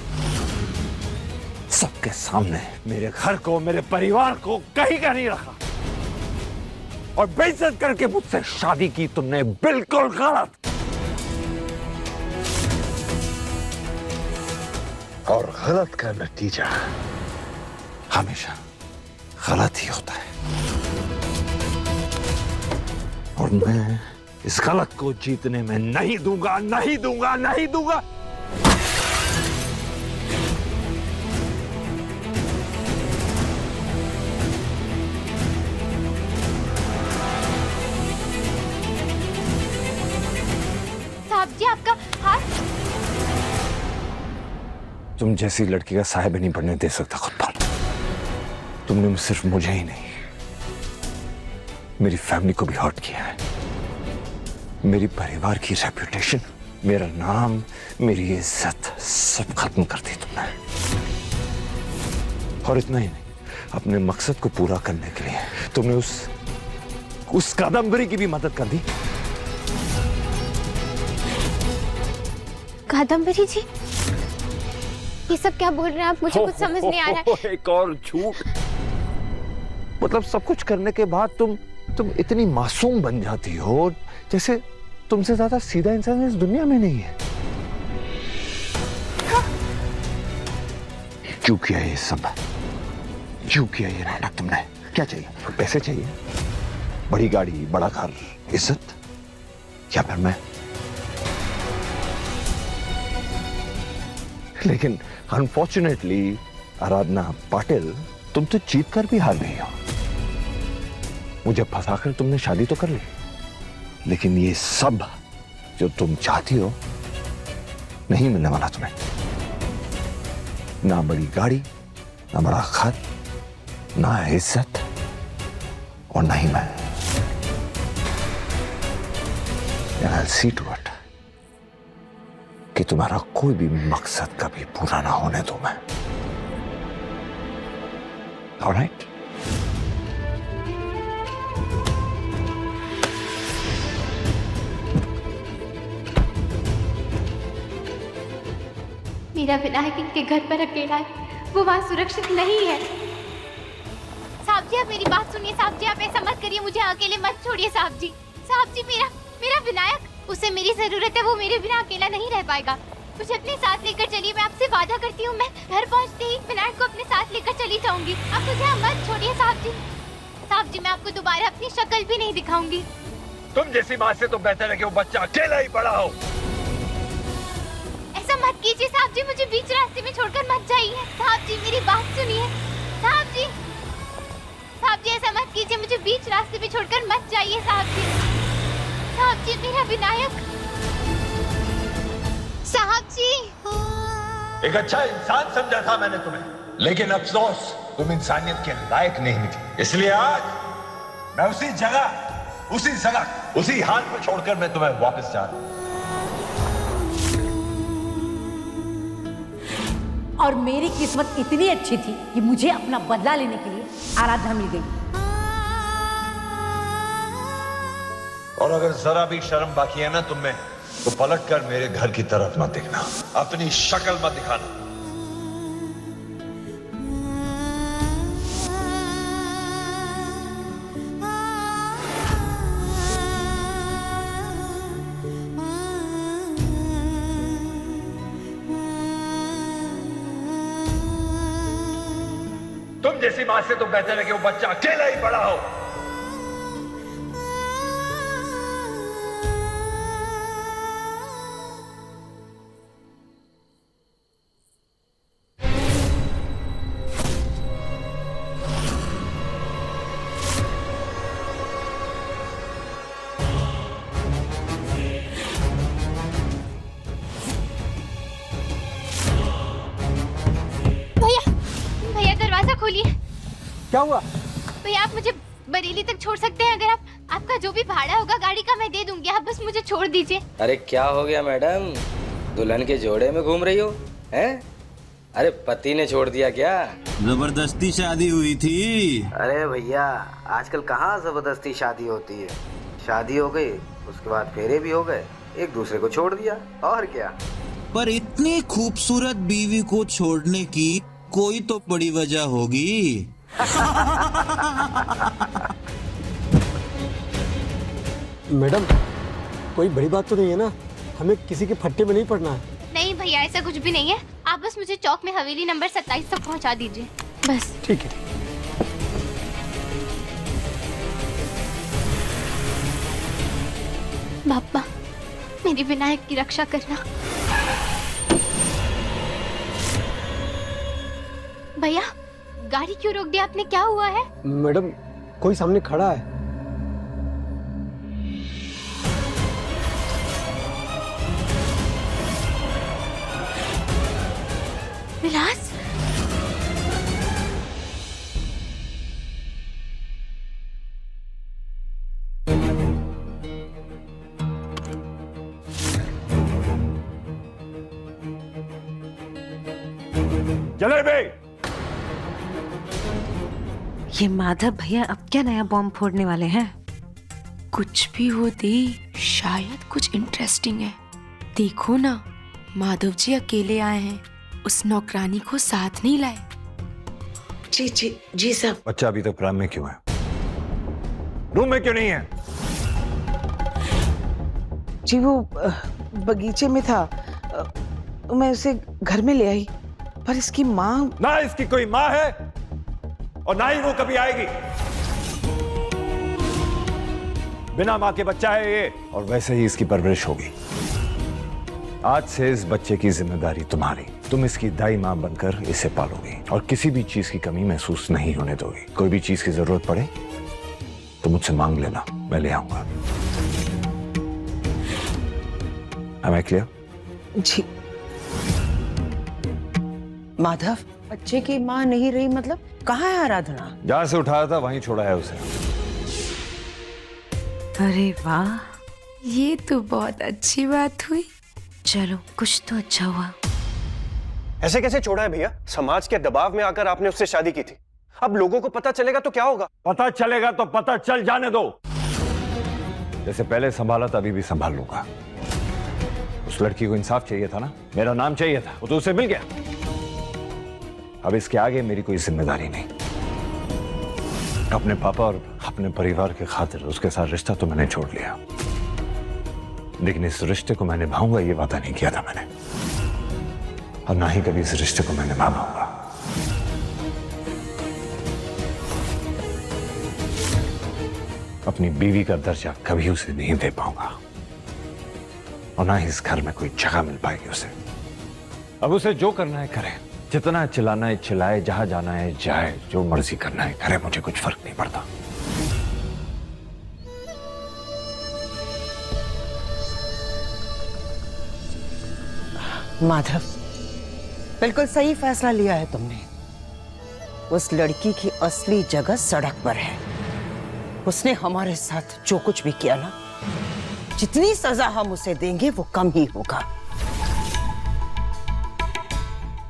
सबके सामने मेरे घर को, मेरे परिवार को कहीं का नहीं रखा और बेइज्जत करके मुझसे शादी की तुमने। बिल्कुल गलत। और गलत का नतीजा हमेशा गलत ही होता है और मैं इस गलत को जीतने में नहीं दूंगा, नहीं दूंगा, नहीं दूंगा। साहब जी आपका हाथ। तुम जैसी लड़की का साया भी नहीं बनने दे सकता खुद पर। तुमने सिर्फ मुझे ही नहीं, मेरी फैमिली को भी हर्ट किया है। मेरी परिवार की रेपुटेशन, मेरा नाम, मेरी इज्जत सब खत्म कर दी तुमने। और इतना ही नहीं, अपने मकसद को पूरा करने के लिए तुमने उस कादम्बरी की भी मदद कर दी। कादम्बरी जी, ये सब क्या बोल रहे हैं आप? मुझे कुछ समझ नहीं आ रहा है। एक और झूठ। मतलब सब कुछ करने के बाद तुम इतनी मासूम बन जाती हो जैसे तुमसे ज्यादा सीधा इंसान इस दुनिया में नहीं है। क्यों किया ये सब? क्यों किया ये नाटक तुमने? क्या चाहिए? पैसे चाहिए? बड़ी गाड़ी, बड़ा घर, इज्जत, या फिर मैं? लेकिन अनफॉर्चुनेटली आराधना पाटिल, तुम तो जीत कर भी हार गई हो। मुझे फंसाकर तुमने शादी तो कर ली, लेकिन ये सब जो तुम चाहती हो नहीं मिलने वाला तुम्हें। ना बड़ी गाड़ी, ना बड़ा घर, ना इज्जत और ना ही मैं। And I'll see to it कि तुम्हारा कोई भी मकसद कभी पूरा ना होने दूं मैं। All right? मेरा विनायक इनके घर पर अकेला है, वो वहाँ सुरक्षित नहीं है। साहब जी आप मेरी बात सुनिए। साहब जी आप ऐसा मत करिए, मुझे अकेले मत छोड़िए। साहब जी मेरा विनायक, उसे मेरी जरूरत है, वो मेरे बिना अकेला नहीं रह पाएगा। मुझे अपने साथ लेकर चलिए, मैं आपसे वादा करती हूँ, मैं घर पहुँचते ही विनायक को अपने साथ लेकर चली जाऊंगी। आप मुझे यहाँ मत छोड़िए साहब जी। साहब जी मैं आपको दोबारा अपनी शक्ल भी नहीं दिखाऊंगी। तुम जैसी माँ से तो बेहतर है कि वो बच्चा अकेला ही बड़ा हो। ऐसा मत कीजिए साहब जी, मुझे बीच रास्ते में छोड़कर मत जाइए। साहब जी मेरी बात सुनिए। साहब जी ऐसा मत कीजिए, मुझे बीच रास्ते में छोड़कर मत जाइए। साहब जी मेरा विनायक। साहब जी एक अच्छा इंसान समझा था मैंने तुम्हें, लेकिन अफसोस तुम इंसानियत के लायक नहीं थी। इसलिए आज मैं उसी जगह उसी हाल पर छोड़कर मैं तुम्हें वापस जा रहा हूं। और मेरी किस्मत इतनी अच्छी थी कि मुझे अपना बदला लेने के लिए आराधना मिल गई। और अगर जरा भी शर्म बाकी है ना तुम में, तो पलट कर मेरे घर की तरफ मत देखना, अपनी शक्ल मत दिखाना। तुम जैसी मां से तो बेहतर है कि वो बच्चा अकेला ही बड़ा हो। भैया दरवाजा खोलिए। क्या हुआ? भैया आप मुझे बरेली तक छोड़ सकते हैं? अगर आपका जो भी भाड़ा होगा गाड़ी का मैं दे दूंगी, आप बस मुझे छोड़ दीजिए। अरे क्या हो गया मैडम, दुल्हन के जोड़े में घूम रही हो हैं? अरे पति ने छोड़ दिया क्या? जबरदस्ती शादी हुई थी। अरे भैया आजकल कहाँ जबरदस्ती शादी होती है। शादी हो गई उसके बाद फेरे भी हो गए, एक दूसरे को छोड़ दिया, और क्या। पर इतनी खूबसूरत बीवी को छोड़ने की कोई तो बड़ी वजह होगी। मैडम, कोई बड़ी बात तो नहीं है ना? हमें किसी के फट्टे में नहीं पड़ना है। नहीं भैया, ऐसा कुछ भी नहीं है। आप बस मुझे चौक में हवेली नंबर 27 तक पहुंचा दीजिए, बस। ठीक है। बाप्पा, मेरी विनायक की रक्षा करना। भैया, गाड़ी क्यों रोक दिया आपने? क्या हुआ है? मैडम, कोई सामने खड़ा है। विलास, जलेबी। ये माधव भैया अब क्या नया बॉम्ब फोड़ने वाले हैं? कुछ भी हो दी, शायद कुछ इंटरेस्टिंग है। देखो ना, माधव जी अकेले आए हैं, उस नौकरानी को साथ नहीं लाए। जी जी जी साहब। बच्चा अभी तक प्लान में क्यों है? रूम में क्यों नहीं है? जी वो बगीचे में था, मैं उसे घर में ले आई, पर इसकी माँ। ना इसकी कोई माँ है और ना ही वो कभी आएगी। बिना माँ के बच्चा है ये, और वैसे ही इसकी परवरिश होगी। आज से इस बच्चे की जिम्मेदारी तुम्हारी। तुम इसकी दाई माँ बनकर इसे पालोगी और किसी भी चीज की कमी महसूस नहीं होने दोगी। कोई भी चीज की जरूरत पड़े तो मुझसे मांग लेना, मैं ले आऊंगा। Am I clear? जी। माधव, बच्चे की माँ नहीं रही मतलब? कहाँ है आराधना? जहां से उठाया था वहीं छोड़ा है उसे। अरे वाह, ये तो बहुत अच्छी बात हुई। चलो, कुछ तो अच्छा हुआ। ऐसे कैसे छोड़ा है भैया? समाज के दबाव में आकर आपने उससे शादी की थी। अब लोगों को पता चलेगा तो क्या होगा? पता चलेगा तो पता चल जाने दो। जैसे पहले संभाला था अभी भी संभाल लूंगा। उस लड़की को इंसाफ चाहिए था ना, मेरा नाम चाहिए था, वो तो उसे मिल गया। अब इसके आगे मेरी कोई जिम्मेदारी नहीं। अपने पापा और अपने परिवार के खातिर उसके साथ रिश्ता तो मैंने छोड़ लिया, लेकिन इस रिश्ते को मैं निभाऊंगा ये वादा नहीं किया था मैंने, और ना ही कभी इस रिश्ते को मैं निभा पाऊंगा। अपनी बीवी का दर्जा कभी उसे नहीं दे पाऊंगा, और ना ही इस घर में कोई जगह मिल पाएगी उसे। अब उसे जो करना है करे, जितना चिल्लाना है चिल्लाए, जहां जाना है जाए, जो मर्जी करना है करे, मुझे कुछ फर्क नहीं पड़ता। माधव, बिल्कुल सही फैसला लिया है तुमने। उस लड़की की असली जगह सड़क पर है। उसने हमारे साथ जो कुछ भी किया ना, जितनी सजा हम उसे देंगे वो कम ही होगा।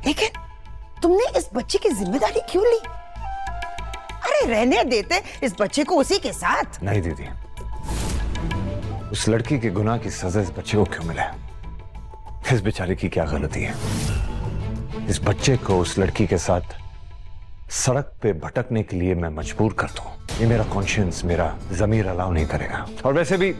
लेकिन तुमने इस बच्चे की जिम्मेदारी क्यों ली? अरे रहने देते इस बच्चे को उसी के साथ। नहीं दीदी, उस लड़की के गुनाह की सजा इस बच्चे को क्यों मिले? इस बेचारे की क्या गलती है? इस बच्चे को उस लड़की के साथ सड़क पे भटकने के लिए मैं मजबूर कर दूं, ये मेरा कॉन्शियंस, मेरा ज़मीर अलाउ नहीं करेगा। और वैसे भी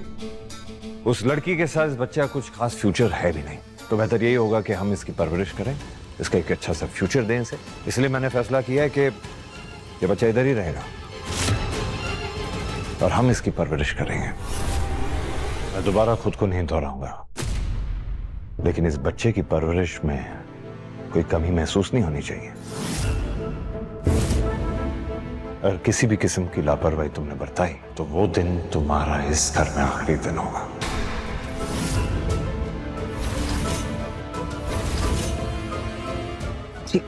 उस लड़की के साथ इस बच्चे का कुछ खास फ्यूचर है भी नहीं, तो बेहतर यही होगा कि हम इसकी परवरिश करें, इसका एक अच्छा सा फ्यूचर दें इसे। इसलिए मैंने फैसला किया है कि ये बच्चा इधर ही रहेगा और हम इसकी परवरिश करेंगे। मैं दोबारा खुद को नहीं दोहराऊंगा, लेकिन इस बच्चे की परवरिश में कोई कमी महसूस नहीं होनी चाहिए। अगर किसी भी किस्म की लापरवाही तुमने बरताई तो वो दिन तुम्हारा इस घर में आखिरी दिन होगा। जी।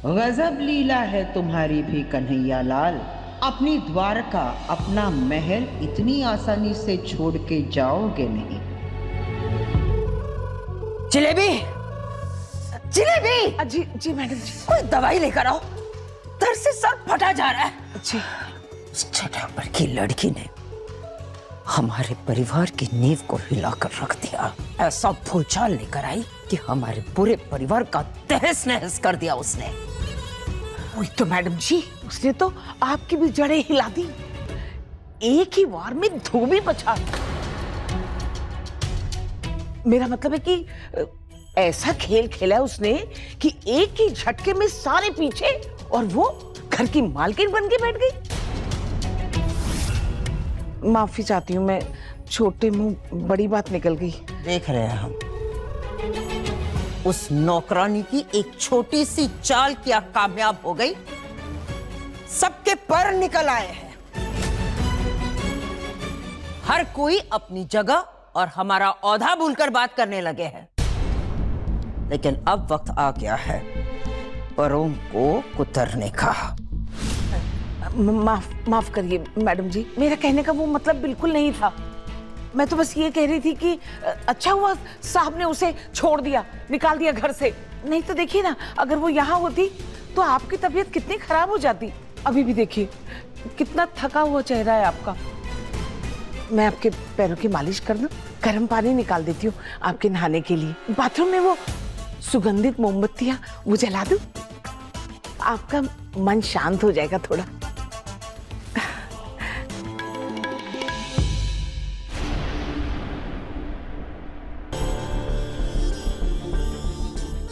गजब लीला है तुम्हारी भी कन्हैया लाल। अपनी द्वारका, अपना महल इतनी आसानी से छोड़ के जाओगे नहीं। जिलेबी, जिलेबी। जी जी मैडम जी। कोई दवाई लेकर आओ, दर्द से सर फटा जा रहा है। जी। उस छठापर की लड़की ने हमारे परिवार की नींव को हिलाकर रख दिया। ऐसा भूचाल लेकर आई कि हमारे पूरे परिवार का तहस नहस कर दिया उसने। वही तो मैडम जी, उसने तो आपकी भी जड़ें हिला दी। एक ही वार में धूमी बचा। मेरा मतलब है कि ऐसा खेल खेला उसने कि एक ही झटके में सारे पीछे, और वो घर की मालकिन बन के बैठ गई। माफी चाहती हूँ, मैं छोटे मुंह बड़ी बात निकल गई। देख रहे हैं हम उस नौकरानी की एक छोटी सी चाल क्या कामयाब हो गई। सबके पर निकल आए हैं। हर कोई अपनी जगह और हमारा औधा भूलकर बात करने लगे हैं। लेकिन अब वक्त आ गया है परों को कुतरने का। माफ करिए मैडम जी, मेरा कहने का वो मतलब बिल्कुल नहीं था। मैं तो बस ये कह रही थी कि अच्छा हुआ साहब ने उसे छोड़ दिया, निकाल दिया घर से। नहीं तो देखिए ना, अगर वो यहाँ होती तो आपकी तबीयत कितनी खराब हो जाती। अभी भी देखिए कितना थका हुआ चेहरा है आपका। मैं आपके पैरों की मालिश कर दूं, गर्म पानी निकाल देती हूँ आपके नहाने के लिए। बाथरूम में वो सुगंधित मोमबत्तियां वो जला दूं, आपका मन शांत हो जाएगा थोड़ा।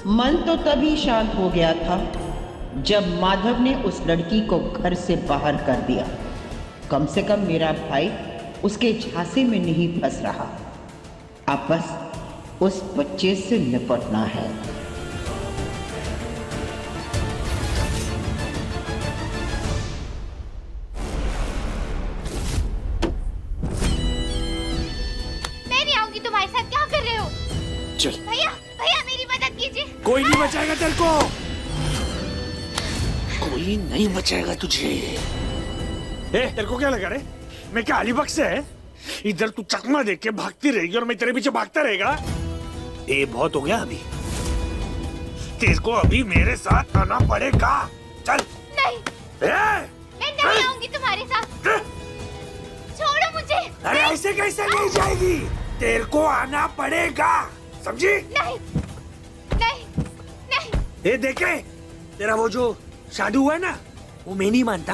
मन तो तभी शांत हो गया था जब माधव ने उस लड़की को घर से बाहर कर दिया। कम से कम मेरा भाई उसके झांसे में नहीं फंस रहा। अब बस उस बच्चे से निपटना है। मैं नहीं आऊंगी तुम्हारे साथ। क्या कर रहे हो? चल। भैया भैया मेरी मदद कीजिए। कोई नहीं बचाएगा तेरे को, कोई नहीं बचाएगा तुझे। तेरे को क्या लगा रे? मैं क्या अलीबख्श से है? इधर तू चकमा देख के भागती रहेगी और मैं तेरे पीछे भागता रहेगा। ये बहुत हो गया। अभी तेरे को अभी मेरे साथ आना पड़ेगा। चल। नहीं, मैं नहीं आऊंगी तुम्हारे साथ। छोड़ो मुझे। अरे ऐसे कैसे नहीं जाएगी? तेरे को आना पड़ेगा, समझी? नहीं नहीं नहीं। ये देखे, तेरा वो जो शादी हुआ है ना, वो मैं नहीं मानता।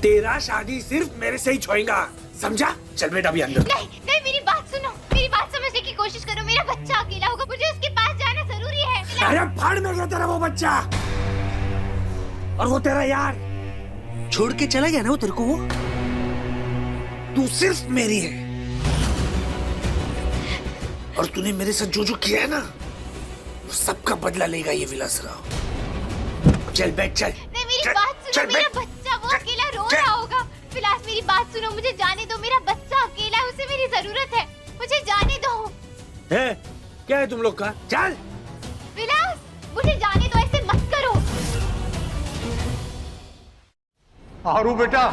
तेरा शादी सिर्फ मेरे से ही छोएगा, समझा? चल बेटा अभी अंदर। नहीं नहीं, मेरी बात सुनो, मेरी बात समझने की कोशिश करो। मेरा बच्चा अकेला होगा, मुझे उसके पास जाना जरूरी है। अरे फाड़ में गया तेरा वो बच्चा, और वो तेरा यार छोड़ के चला गया ना वो तेरे को। वो तू सिर्फ मेरी है, और तूने मेरे साथ जो जो किया है ना, वो सबका बदला लेगा ये विलास राव। चल बैठ, चल। नहीं, मेरी बात सुनो, मेरा बच्चा वो अकेला रो रहा होगा। विलास मेरी बात सुनो, मुझे जाने दो। मेरा बच्चा अकेला है, उसे मेरी जरूरत है, मुझे जाने दो। है क्या है तुम लोग का? चल विलास, मुझे जाने दो, ऐसे मत करो। आरू बेटा,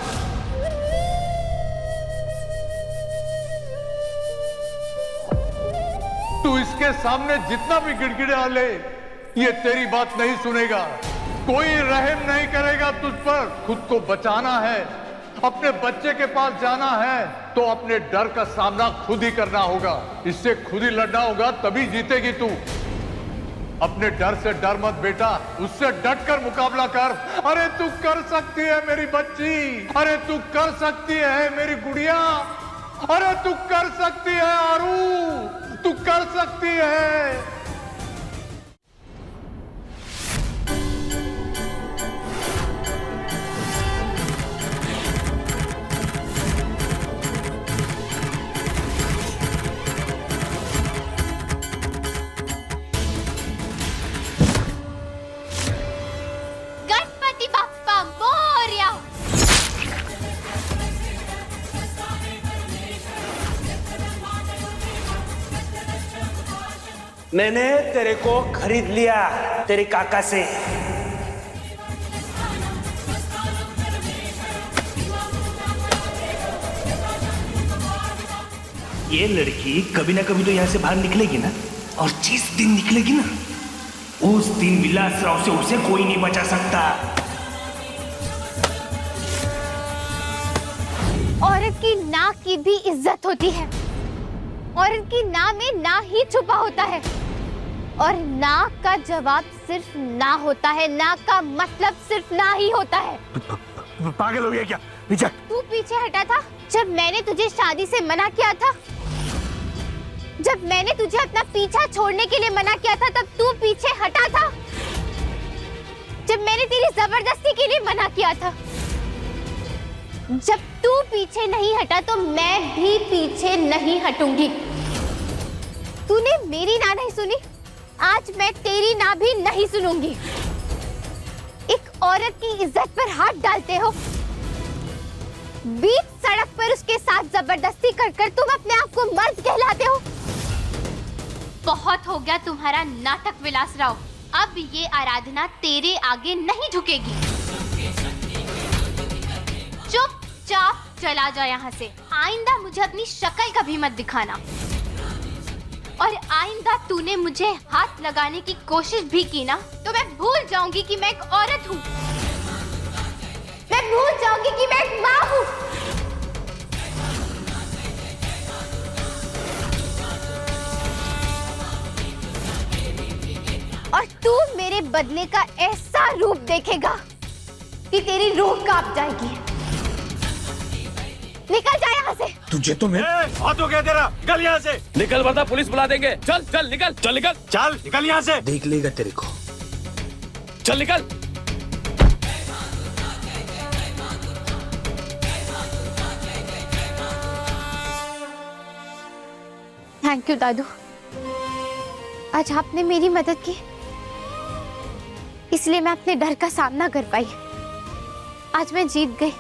तू इसके सामने जितना भी गिड़गिड़ा ले, ये तेरी बात नहीं सुनेगा। कोई रहम नहीं करेगा तुझ पर। खुद को बचाना है, अपने बच्चे के पास जाना है, तो अपने डर का सामना खुद ही करना होगा। इससे खुद ही लड़ना होगा, तभी जीतेगी तू। अपने डर से डर मत बेटा, उससे डट कर मुकाबला कर। अरे तू कर सकती है मेरी बच्ची, अरे तू कर सकती है मेरी गुड़िया, अरे तू कर सकती है आरू, तू कर सकती है। गणपति बप्पा मोरया। मैंने तेरे को खरीद लिया तेरे काका से। ये लड़की कभी ना कभी तो यहाँ से बाहर निकलेगी ना, और जिस दिन निकलेगी ना उस दिन विलासराव से उसे कोई नहीं बचा सकता। औरत की ना की भी इज्जत होती है। औरत की ना में ना ही छुपा होता है, और ना का जवाब सिर्फ ना होता है। ना का मतलब सिर्फ ना ही होता है। पागल हो गया क्या? पीछे तू पीछे हटा था जब मैंने तुझे शादी से मना किया था। जब मैंने तुझे अपना पीछा छोड़ने के लिए मना किया था तब तू पीछे हटा था। जब मैंने तेरी जबरदस्ती के लिए मना किया था, जब तू पीछे नहीं हटा तो मैं भी पीछे नहीं हटूंगी। तूने मेरी ना नहीं सुनी, आज मैं तेरी ना भी नहीं सुनूंगी। एक औरत की इज्जत पर हाथ डालते हो। बीच सड़क पर उसके साथ जबरदस्ती कर कर तुम अपने आप को मर्द कहलाते हो। बहुत हो गया तुम्हारा नाटक विलासराव। अब ये आराधना तेरे आगे नहीं झुकेगी। चुपचाप चला जा यहाँ से। आइंदा मुझे अपनी शक्ल कभी मत दिखाना। और आइंदा तूने मुझे हाथ लगाने की कोशिश भी की ना तो मैं भूल जाऊंगी कि मैं एक औरत हूँ। मैं भूल जाऊंगी कि मैं एक माँ हूँ। और तू मेरे बदले का ऐसा रूप देखेगा कि तेरी रूह कांप जाएगी। निकल जा यहाँ से। तुझे तो मैं हाथ हो गया तेरा। निकल यहाँ से। निकल वरना पुलिस बुला देंगे। चल चल निकल, चल निकल, चल निकल यहाँ से। देख लेगा तेरे को। चल निकल। थैंक यू दादू, आज आपने मेरी मदद की, इसलिए मैं अपने डर का सामना कर पाई। आज मैं जीत गई।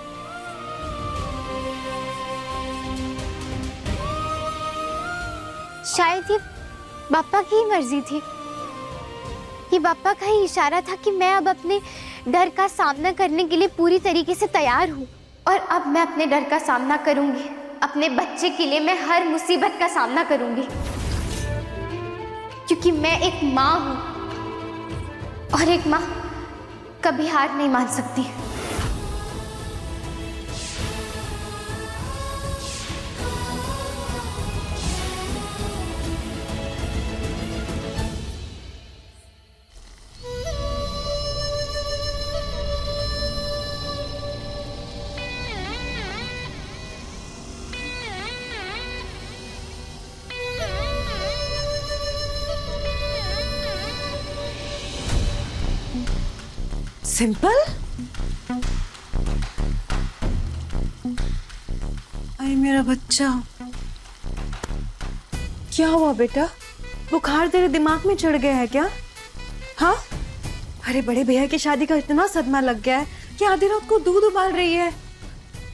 शायद ये पापा की मर्जी थी। ये पापा का ही इशारा था कि मैं अब अपने डर का सामना करने के लिए पूरी तरीके से तैयार हूँ। और अब मैं अपने डर का सामना करूंगी। अपने बच्चे के लिए मैं हर मुसीबत का सामना करूंगी, क्योंकि मैं एक माँ हूँ और एक माँ कभी हार नहीं मान सकती। सिंपल, अरे मेरा बच्चा, क्या हुआ बेटा? बुखार तेरे दिमाग में चढ़ गया है क्या? हाँ, अरे बड़े भैया की शादी का इतना सदमा लग गया है कि आधी रात को दूध उबाल रही है।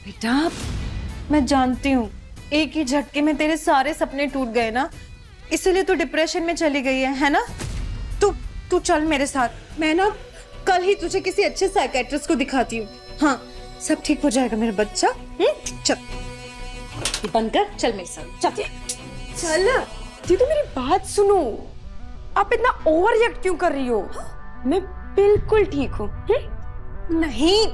बेटा मैं जानती हूँ एक ही झटके में तेरे सारे सपने टूट गए ना, इसीलिए तू डिप्रेशन में चली गई है ना? तू चल मेरे साथ, मैं ना कल ही तुझे किसी अच्छे साइकेट्रिस्ट को दिखाती हूँ। हाँ, सब ठीक हो जाएगा मेरा बच्चा। चल बंद कर, चल मेरे साथ। चल चल दीदी, मेरी बात सुनो। आप इतना ओवर रिएक्ट क्यों कर रही हो? मैं बिल्कुल ठीक हूँ। नहीं,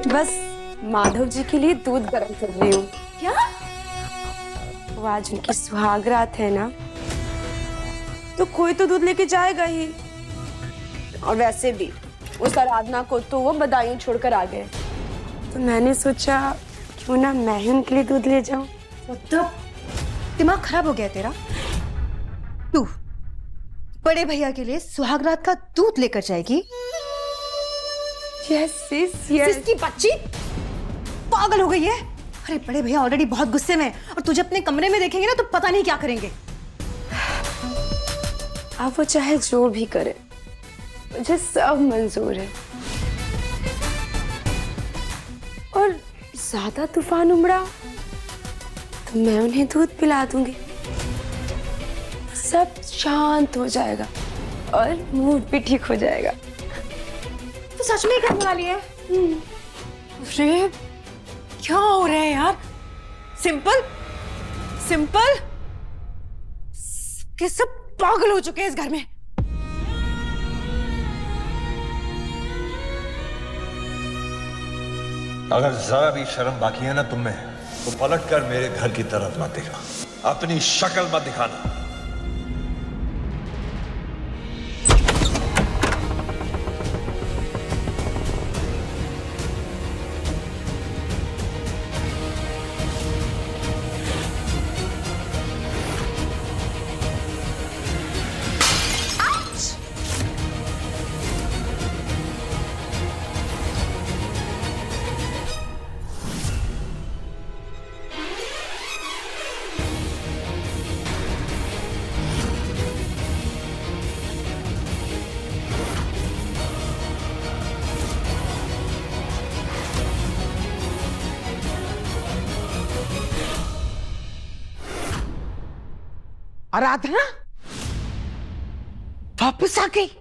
बस माधव जी के लिए दूध गर्म कर रही हूँ। क्या? वो आज उनकी सुहागरात है ना, तो कोई तो दूध लेके जाएगा ही। और वैसे भी उस आराधना को तो वो बधाई छोड़कर आ गए, तो मैंने सोचा क्यों ना मैं ही उनके लिए दूध ले जाऊं। मतलब दिमाग खराब हो गया तेरा? तू बड़े भैया के लिए सुहागरात का दूध लेकर जाएगी? यस सिस, यस। की बच्ची पागल हो गई है। अरे बड़े भैया ऑलरेडी बहुत गुस्से में, और तुझे अपने कमरे में देखेंगे ना तो पता नहीं क्या करेंगे। अब वो चाहे जो भी करे, मुझे सब मंजूर है। और ज्यादा तूफान उमड़ा तो मैं उन्हें दूध पिला दूंगी, सब शांत हो जाएगा और मूड भी ठीक हो जाएगा। तो सच में करने वाली है? अरे क्या हो रहा है यार? सिंपल, सिंपल कि सब पागल हो चुके हैं इस घर में। अगर जरा भी शर्म बाकी है ना तुम में, तो पलट कर मेरे घर की तरफ मत देखना, अपनी शक्ल मत दिखाना। आराधना वापस आ गई।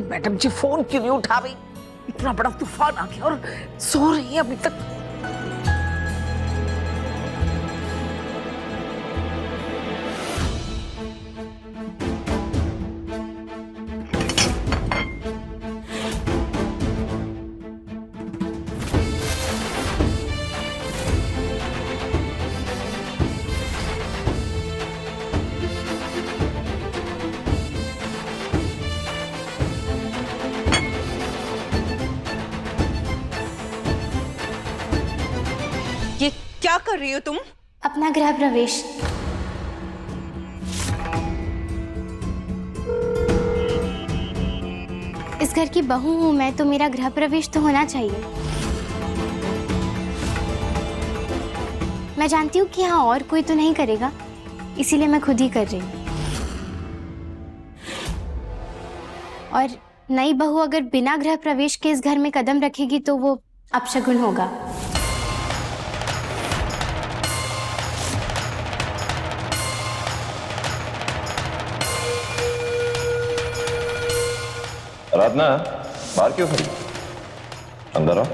मैडम जी फोन क्यों नहीं उठा रही? इतना बड़ा तूफान आ गया और सो रही है अभी तक। ये क्या कर रही हो तुम? अपना गृह प्रवेश। इस घर की बहू हूं मैं, तो मेरा गृह प्रवेश तो होना चाहिए। मैं जानती हूँ कि यहाँ और कोई तो नहीं करेगा, इसीलिए मैं खुद ही कर रही हूँ। और नई बहू अगर बिना गृह प्रवेश के इस घर में कदम रखेगी तो वो अपशगुन होगा। आराधना, बाहर क्यों खड़ी? अंदर आओ।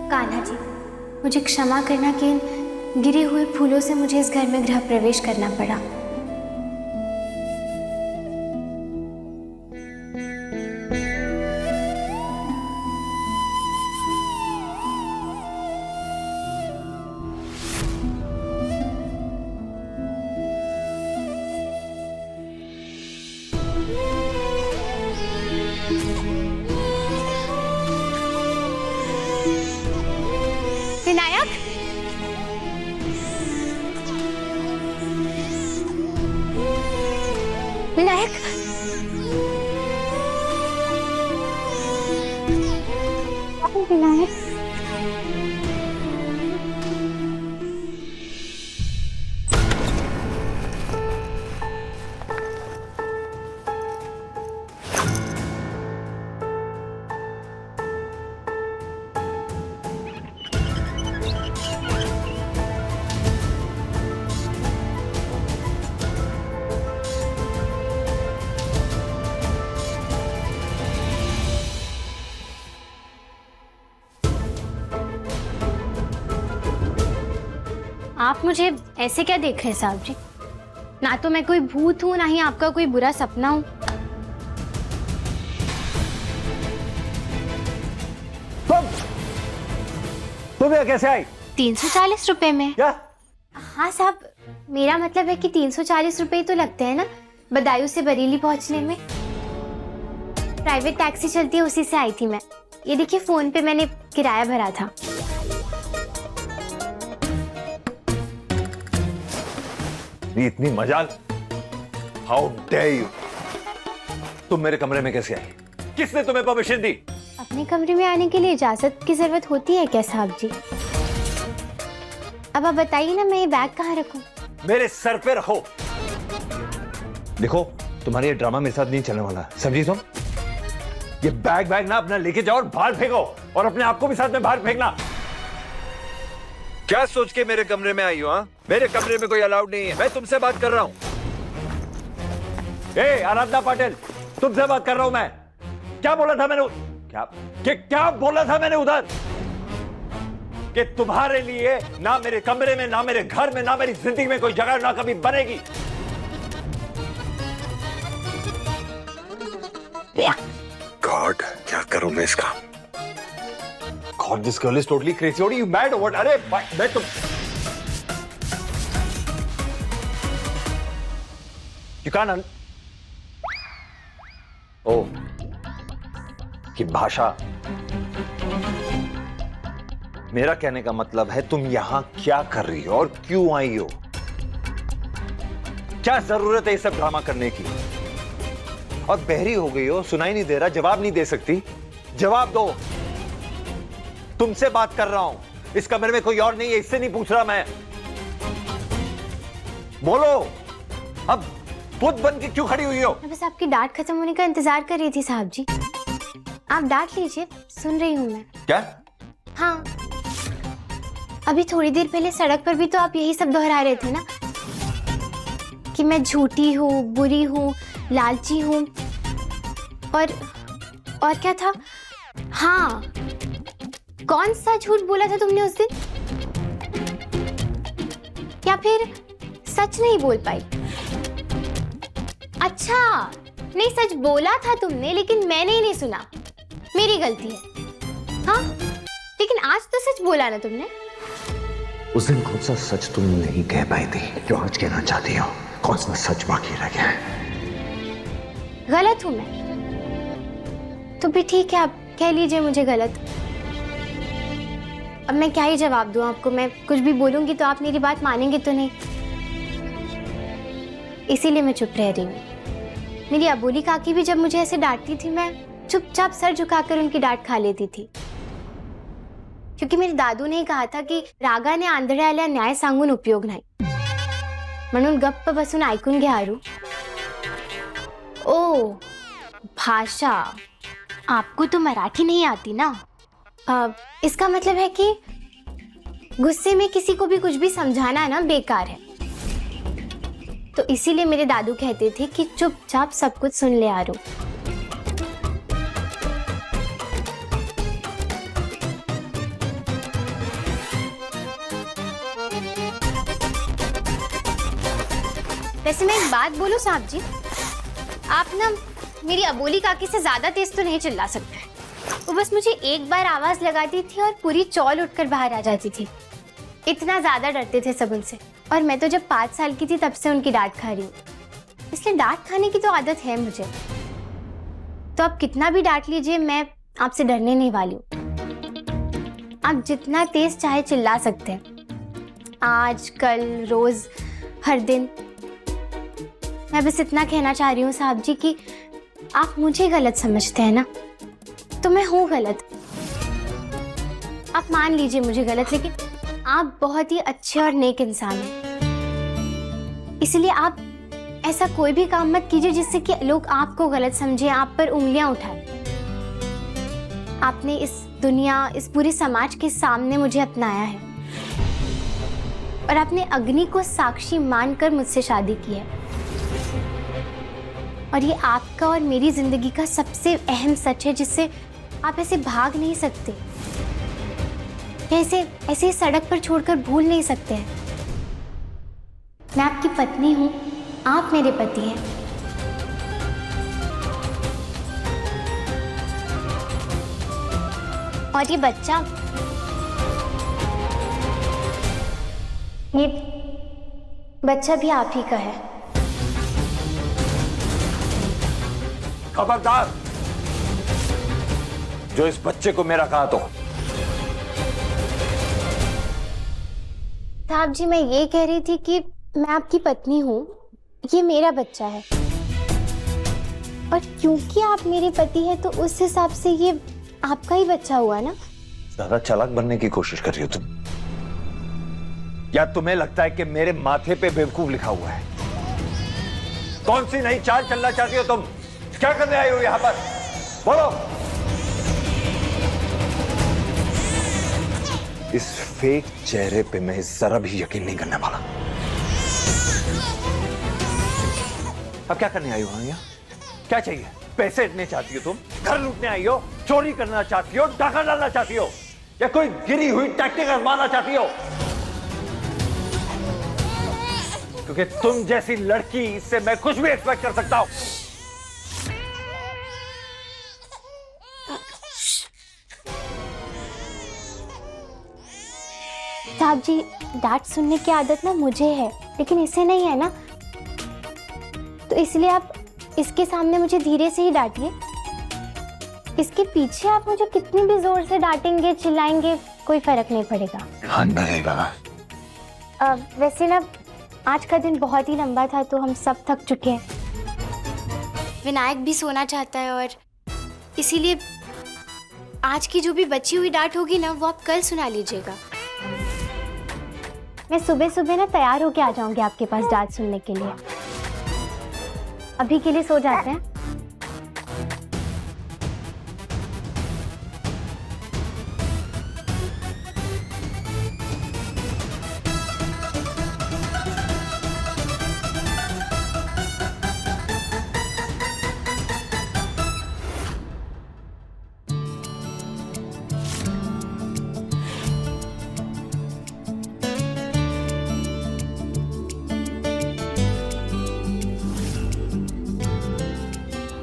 कान्हा जी, मुझे क्षमा करना कि गिरे हुए फूलों से मुझे इस घर में गृह प्रवेश करना पड़ा। विनायक, विनायक, विनायक, आप मुझे ऐसे क्या देख रहे हैं साहब जी? ना तो मैं कोई भूत हूँ, ना ही आपका कोई बुरा सपना हूँ। तुम यहाँ कैसे आई? 340 रुपए में। क्या? हाँ साहब, मेरा मतलब है कि 340 रुपए ही तो लगते हैं ना बदायूं से बरेली पहुंचने में। प्राइवेट टैक्सी चलती है, उसी से आई थी मैं। ये देखिए फोन पे मैंने किराया भरा था। इतनी मजाल, हाउ डेयर यू! तुम मेरे कमरे में कैसे आई? किसने तुम्हें परमिशन दी? अपने कमरे में आने के लिए इजाजत की जरूरत होती है क्या साहब जी? अब आप बताइए ना, मैं ये बैग कहाँ रखूं? मेरे सर पे रखो। देखो, तुम्हारा ये ड्रामा मेरे साथ नहीं चलने वाला, समझी तुम? ये बैग ना अपना लेके जाओ और बाहर फेंको, और अपने आप को भी साथ में बाहर फेंकना। क्या सोच के मेरे कमरे में आई हो? हाँ, मेरे कमरे में कोई अलाउड नहीं है। मैं तुमसे बात कर रहा हूं। ए आराधना पाटिल, तुमसे बात कर रहा हूं मैं। क्या बोला था मैंने? क्या बोला था मैंने उधर? कि तुम्हारे लिए ना मेरे कमरे में, ना मेरे घर में, ना मेरी जिंदगी में कोई जगह ना कभी बनेगी। गॉड, क्या करूं मैं इसका? God, this girl is totally crazy. What are you mad or what? अरे मैं तुम You can't Oh, की भाषा। मेरा कहने का मतलब है तुम यहां क्या कर रही हो और क्यों आई हो? क्या जरूरत है ये सब ड्रामा करने की? और बहरी हो गई हो, सुनाई नहीं दे रहा, जवाब नहीं दे सकती? जवाब दो। तुमसे बात कर रहा हूं, इस कमरे में कोई और नहीं है, इससे नहीं पूछ रहा मैं। बोलो, अब बुद्ध बन के क्यों खड़ी हुई हो? मैं बस आपकी डांट खत्म होने का इंतजार कर रही थी साहब जी। आप डांट लीजिए, सुन रही हूं मैं। क्या? हाँ, अभी थोड़ी देर पहले सड़क पर भी तो आप यही सब दोहरा रहे थे ना, कि मैं झूठी हूँ, बुरी हूँ, लालची हूँ, और क्या था? हाँ, कौन सा झूठ बोला था तुमने उस दिन? या फिर सच नहीं बोल पाई? अच्छा, नहीं सच बोला था तुमने, लेकिन मैंने ही नहीं सुना, मेरी गलती है। हाँ, लेकिन आज तो सच बोला ना तुमने। उस दिन कौन सा सच तुम नहीं कह पाई थी जो आज कहना चाहती हो? कौन सा सच बाकी रह गया है? गलत हूं मैं तो भी ठीक है, आप कह लीजिए मुझे गलत। अब मैं क्या ही जवाब दूं आपको? मैं कुछ भी बोलूंगी तो आप मेरी बात मानेंगे तो नहीं, इसीलिए मैं चुप रह रही हूँ। मेरी अबोली काकी भी जब मुझे ऐसे डांटती थी, मैं चुपचाप सर झुकाकर उनकी डांट खा लेती थी, क्योंकि मेरे दादू ने कहा था कि रागाने आंधळे आल्या न्याय सांगून उपयोग नाही, म्हणून गप्प बसून ऐकून घ्यारू। ओ, भाषा, आपको तो मराठी नहीं आती ना? इसका मतलब है कि गुस्से में किसी को भी कुछ भी समझाना ना बेकार है। तो इसीलिए मेरे दादू कहते थे कि चुपचाप सब कुछ सुन ले आरू। वैसे मैं एक बात बोलूं साहब जी, आप ना मेरी अबोली काकी से ज्यादा तेज तो नहीं चिल्ला सकते। वो बस मुझे एक बार आवाज लगाती थी और पूरी चौल उठकर बाहर आ जाती थी। इतना ज्यादा डरते थे सब उनसे। और मैं तो जब 5 साल की थी तब से उनकी डांट खा रही हूँ, इसलिए डांट खाने की तो आदत है मुझे। तो आप कितना भी डांट लीजिए, मैं आपसे डरने नहीं वाली हूँ। आप जितना तेज चाहे चिल्ला सकते हैं, आज, कल, रोज, हर दिन। मैं बस इतना कहना चाह रही हूँ साहब जी कि आप मुझे गलत समझते हैं ना, तो मैं हूँ गलत। आप मान लीजिए मुझे गलत, लेकिन आप बहुत ही अच्छे और नेक इंसान हैं। इसलिए आप ऐसा कोई भी काम मत कीजिए जिससे कि लोग आपको गलत समझें, आप पर उंगलियां उठाएं। आपने इस दुनिया, इस पूरे समाज के सामने मुझे अपनाया है और आपने अग्नि को साक्षी मानकर मुझसे शादी की है। और ये आपका और मेरी जिंदगी का सबसे अहम सच है, जिससे आप ऐसे भाग नहीं सकते, ऐसे सड़क पर छोड़कर भूल नहीं सकते हैं। मैं आपकी पत्नी हूँ, आप मेरे पति हैं। और ये बच्चा, ये बच्चा भी आप ही का है। खबरदार, जो इस बच्चे को मेरा कहा तो। साहब जी, मैं ये कह रही थी कि मैं आपकी पत्नी हूँ, ये मेरा बच्चा है, और क्योंकि आप मेरे पति हैं तो उस हिसाब से ये आपका ही बच्चा हुआ ना। ज्यादा चालाक बनने की कोशिश कर रही हो तुम, या तुम्हें लगता है कि मेरे माथे पे बेवकूफ लिखा हुआ है? कौन सी नई चाल चलना चाहती हो तुम? क्या करने आई हो यहां पर? बोलो। इस फेक चेहरे पे मैं जरा भी यकीन नहीं करने वाला। अब क्या करने आई हो यहाँ? क्या चाहिए? पैसे इतने चाहती हो तुम? घर लूटने आई हो? चोरी करना चाहती हो? डाका डालना चाहती हो? या कोई गिरी हुई टैक्टिक आजमाना चाहती हो? क्योंकि तुम जैसी लड़की से मैं कुछ भी एक्सपेक्ट कर सकता हूं। साहब जी, डांट सुनने की आदत ना मुझे है, लेकिन इसे नहीं है ना, तो इसलिए आप इसके सामने मुझे धीरे से ही डांटिए। इसके पीछे आप मुझे कितनी भी जोर से डांटेंगे, चिल्लाएंगे, कोई फर्क नहीं पड़ेगा। ध्यान रहेगा। वैसे ना आज का दिन बहुत ही लंबा था, तो हम सब थक चुके हैं। विनायक भी सोना चाहता है, और इसीलिए आज की जो भी बची हुई डांट होगी ना, वो आप कल सुना लीजिएगा। मैं सुबह सुबह ना तैयार होके आ जाऊंगी आपके पास डांट सुनने के लिए। अभी के लिए सो जाते हैं।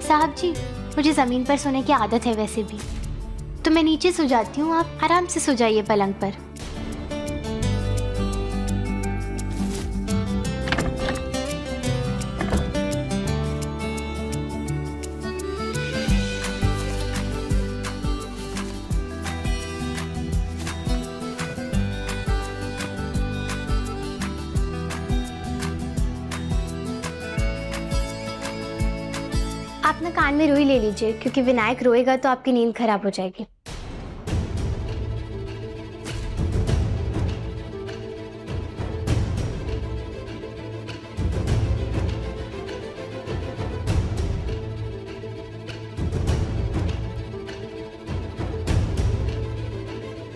साहब जी, मुझे ज़मीन पर सोने की आदत है वैसे भी, तो मैं नीचे सो जाती हूँ, आप आराम से सो जाइए पलंग पर। आप ना कान में रुई ले लीजिए, क्योंकि विनायक रोएगा तो आपकी नींद खराब हो जाएगी।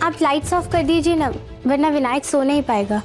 आप लाइट्स ऑफ कर दीजिए ना, वरना विनायक सो नहीं पाएगा।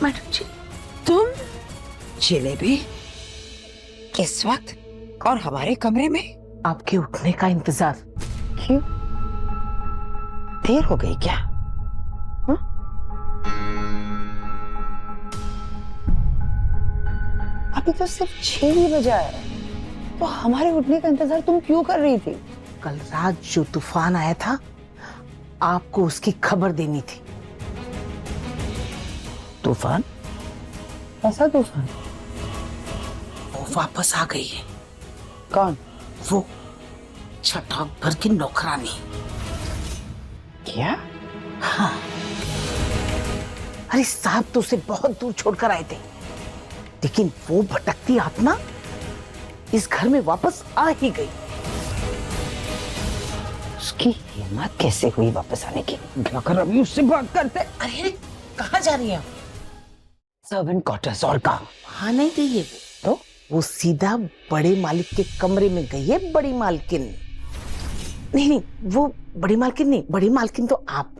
मैडम जी, तुम जलेबी किस वक्त और हमारे कमरे में? आपके उठने का इंतजार। क्यों, देर हो गई क्या? हा? अभी तो सिर्फ 6 ही बजा है, तो हमारे उठने का इंतजार तुम क्यों कर रही थी? कल रात जो तूफान आया था, आपको उसकी खबर देनी थी। तूफान? ऐसा तूफान? वो वापस आ गई है। कौन? वो छठाक भर की नौकरानी। क्या? हाँ। अरे साहब तो उसे बहुत दूर छोड़कर आए थे, लेकिन वो भटकती आत्मा इस घर में वापस आ ही गई। उसकी हिम्मत कैसे हुई वापस आने की? अगर अभी उससे बात करते। अरे कहाँ जा रही है? सर्वेंट क्वार्टर्स और काम। हाँ नहीं गई है तो वो सीधा बड़े मालिक के कमरे में गई है। बड़ी मालकिन नहीं, वो बड़ी मालकिन नहीं, बड़ी मालकिन तो आप,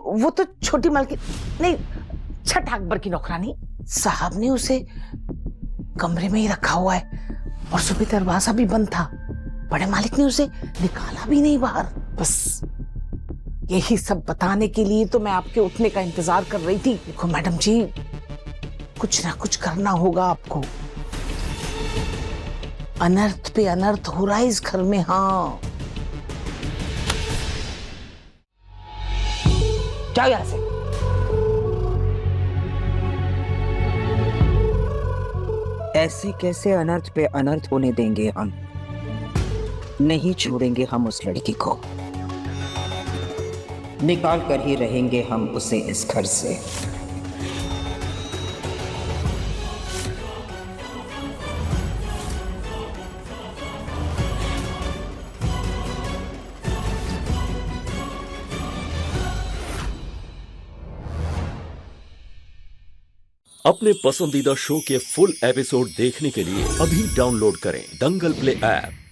वो तो छोटी मालकिन नहीं, छठा अकबर की नौकरानी। साहब ने उसे कमरे में ही रखा हुआ है और सुबह दरवाजा भी बंद था। बड़े मालिक ने उसे निकाला भी नहीं बाहर। बस यही सब बताने के लिए तो मैं आपके उठने का इंतजार कर रही थी। देखो मैडम जी, कुछ ना कुछ करना होगा आपको। अनर्थ पे अनर्थ हो रहा है इस घर में। हाँ जाओ यहां से। ऐसे कैसे अनर्थ पे अनर्थ होने देंगे हम? नहीं छोड़ेंगे हम उस लड़की को, निकाल कर ही रहेंगे हम उसे इस घर से। अपने पसंदीदा शो के फुल एपिसोड देखने के लिए अभी डाउनलोड करें दंगल प्ले ऐप।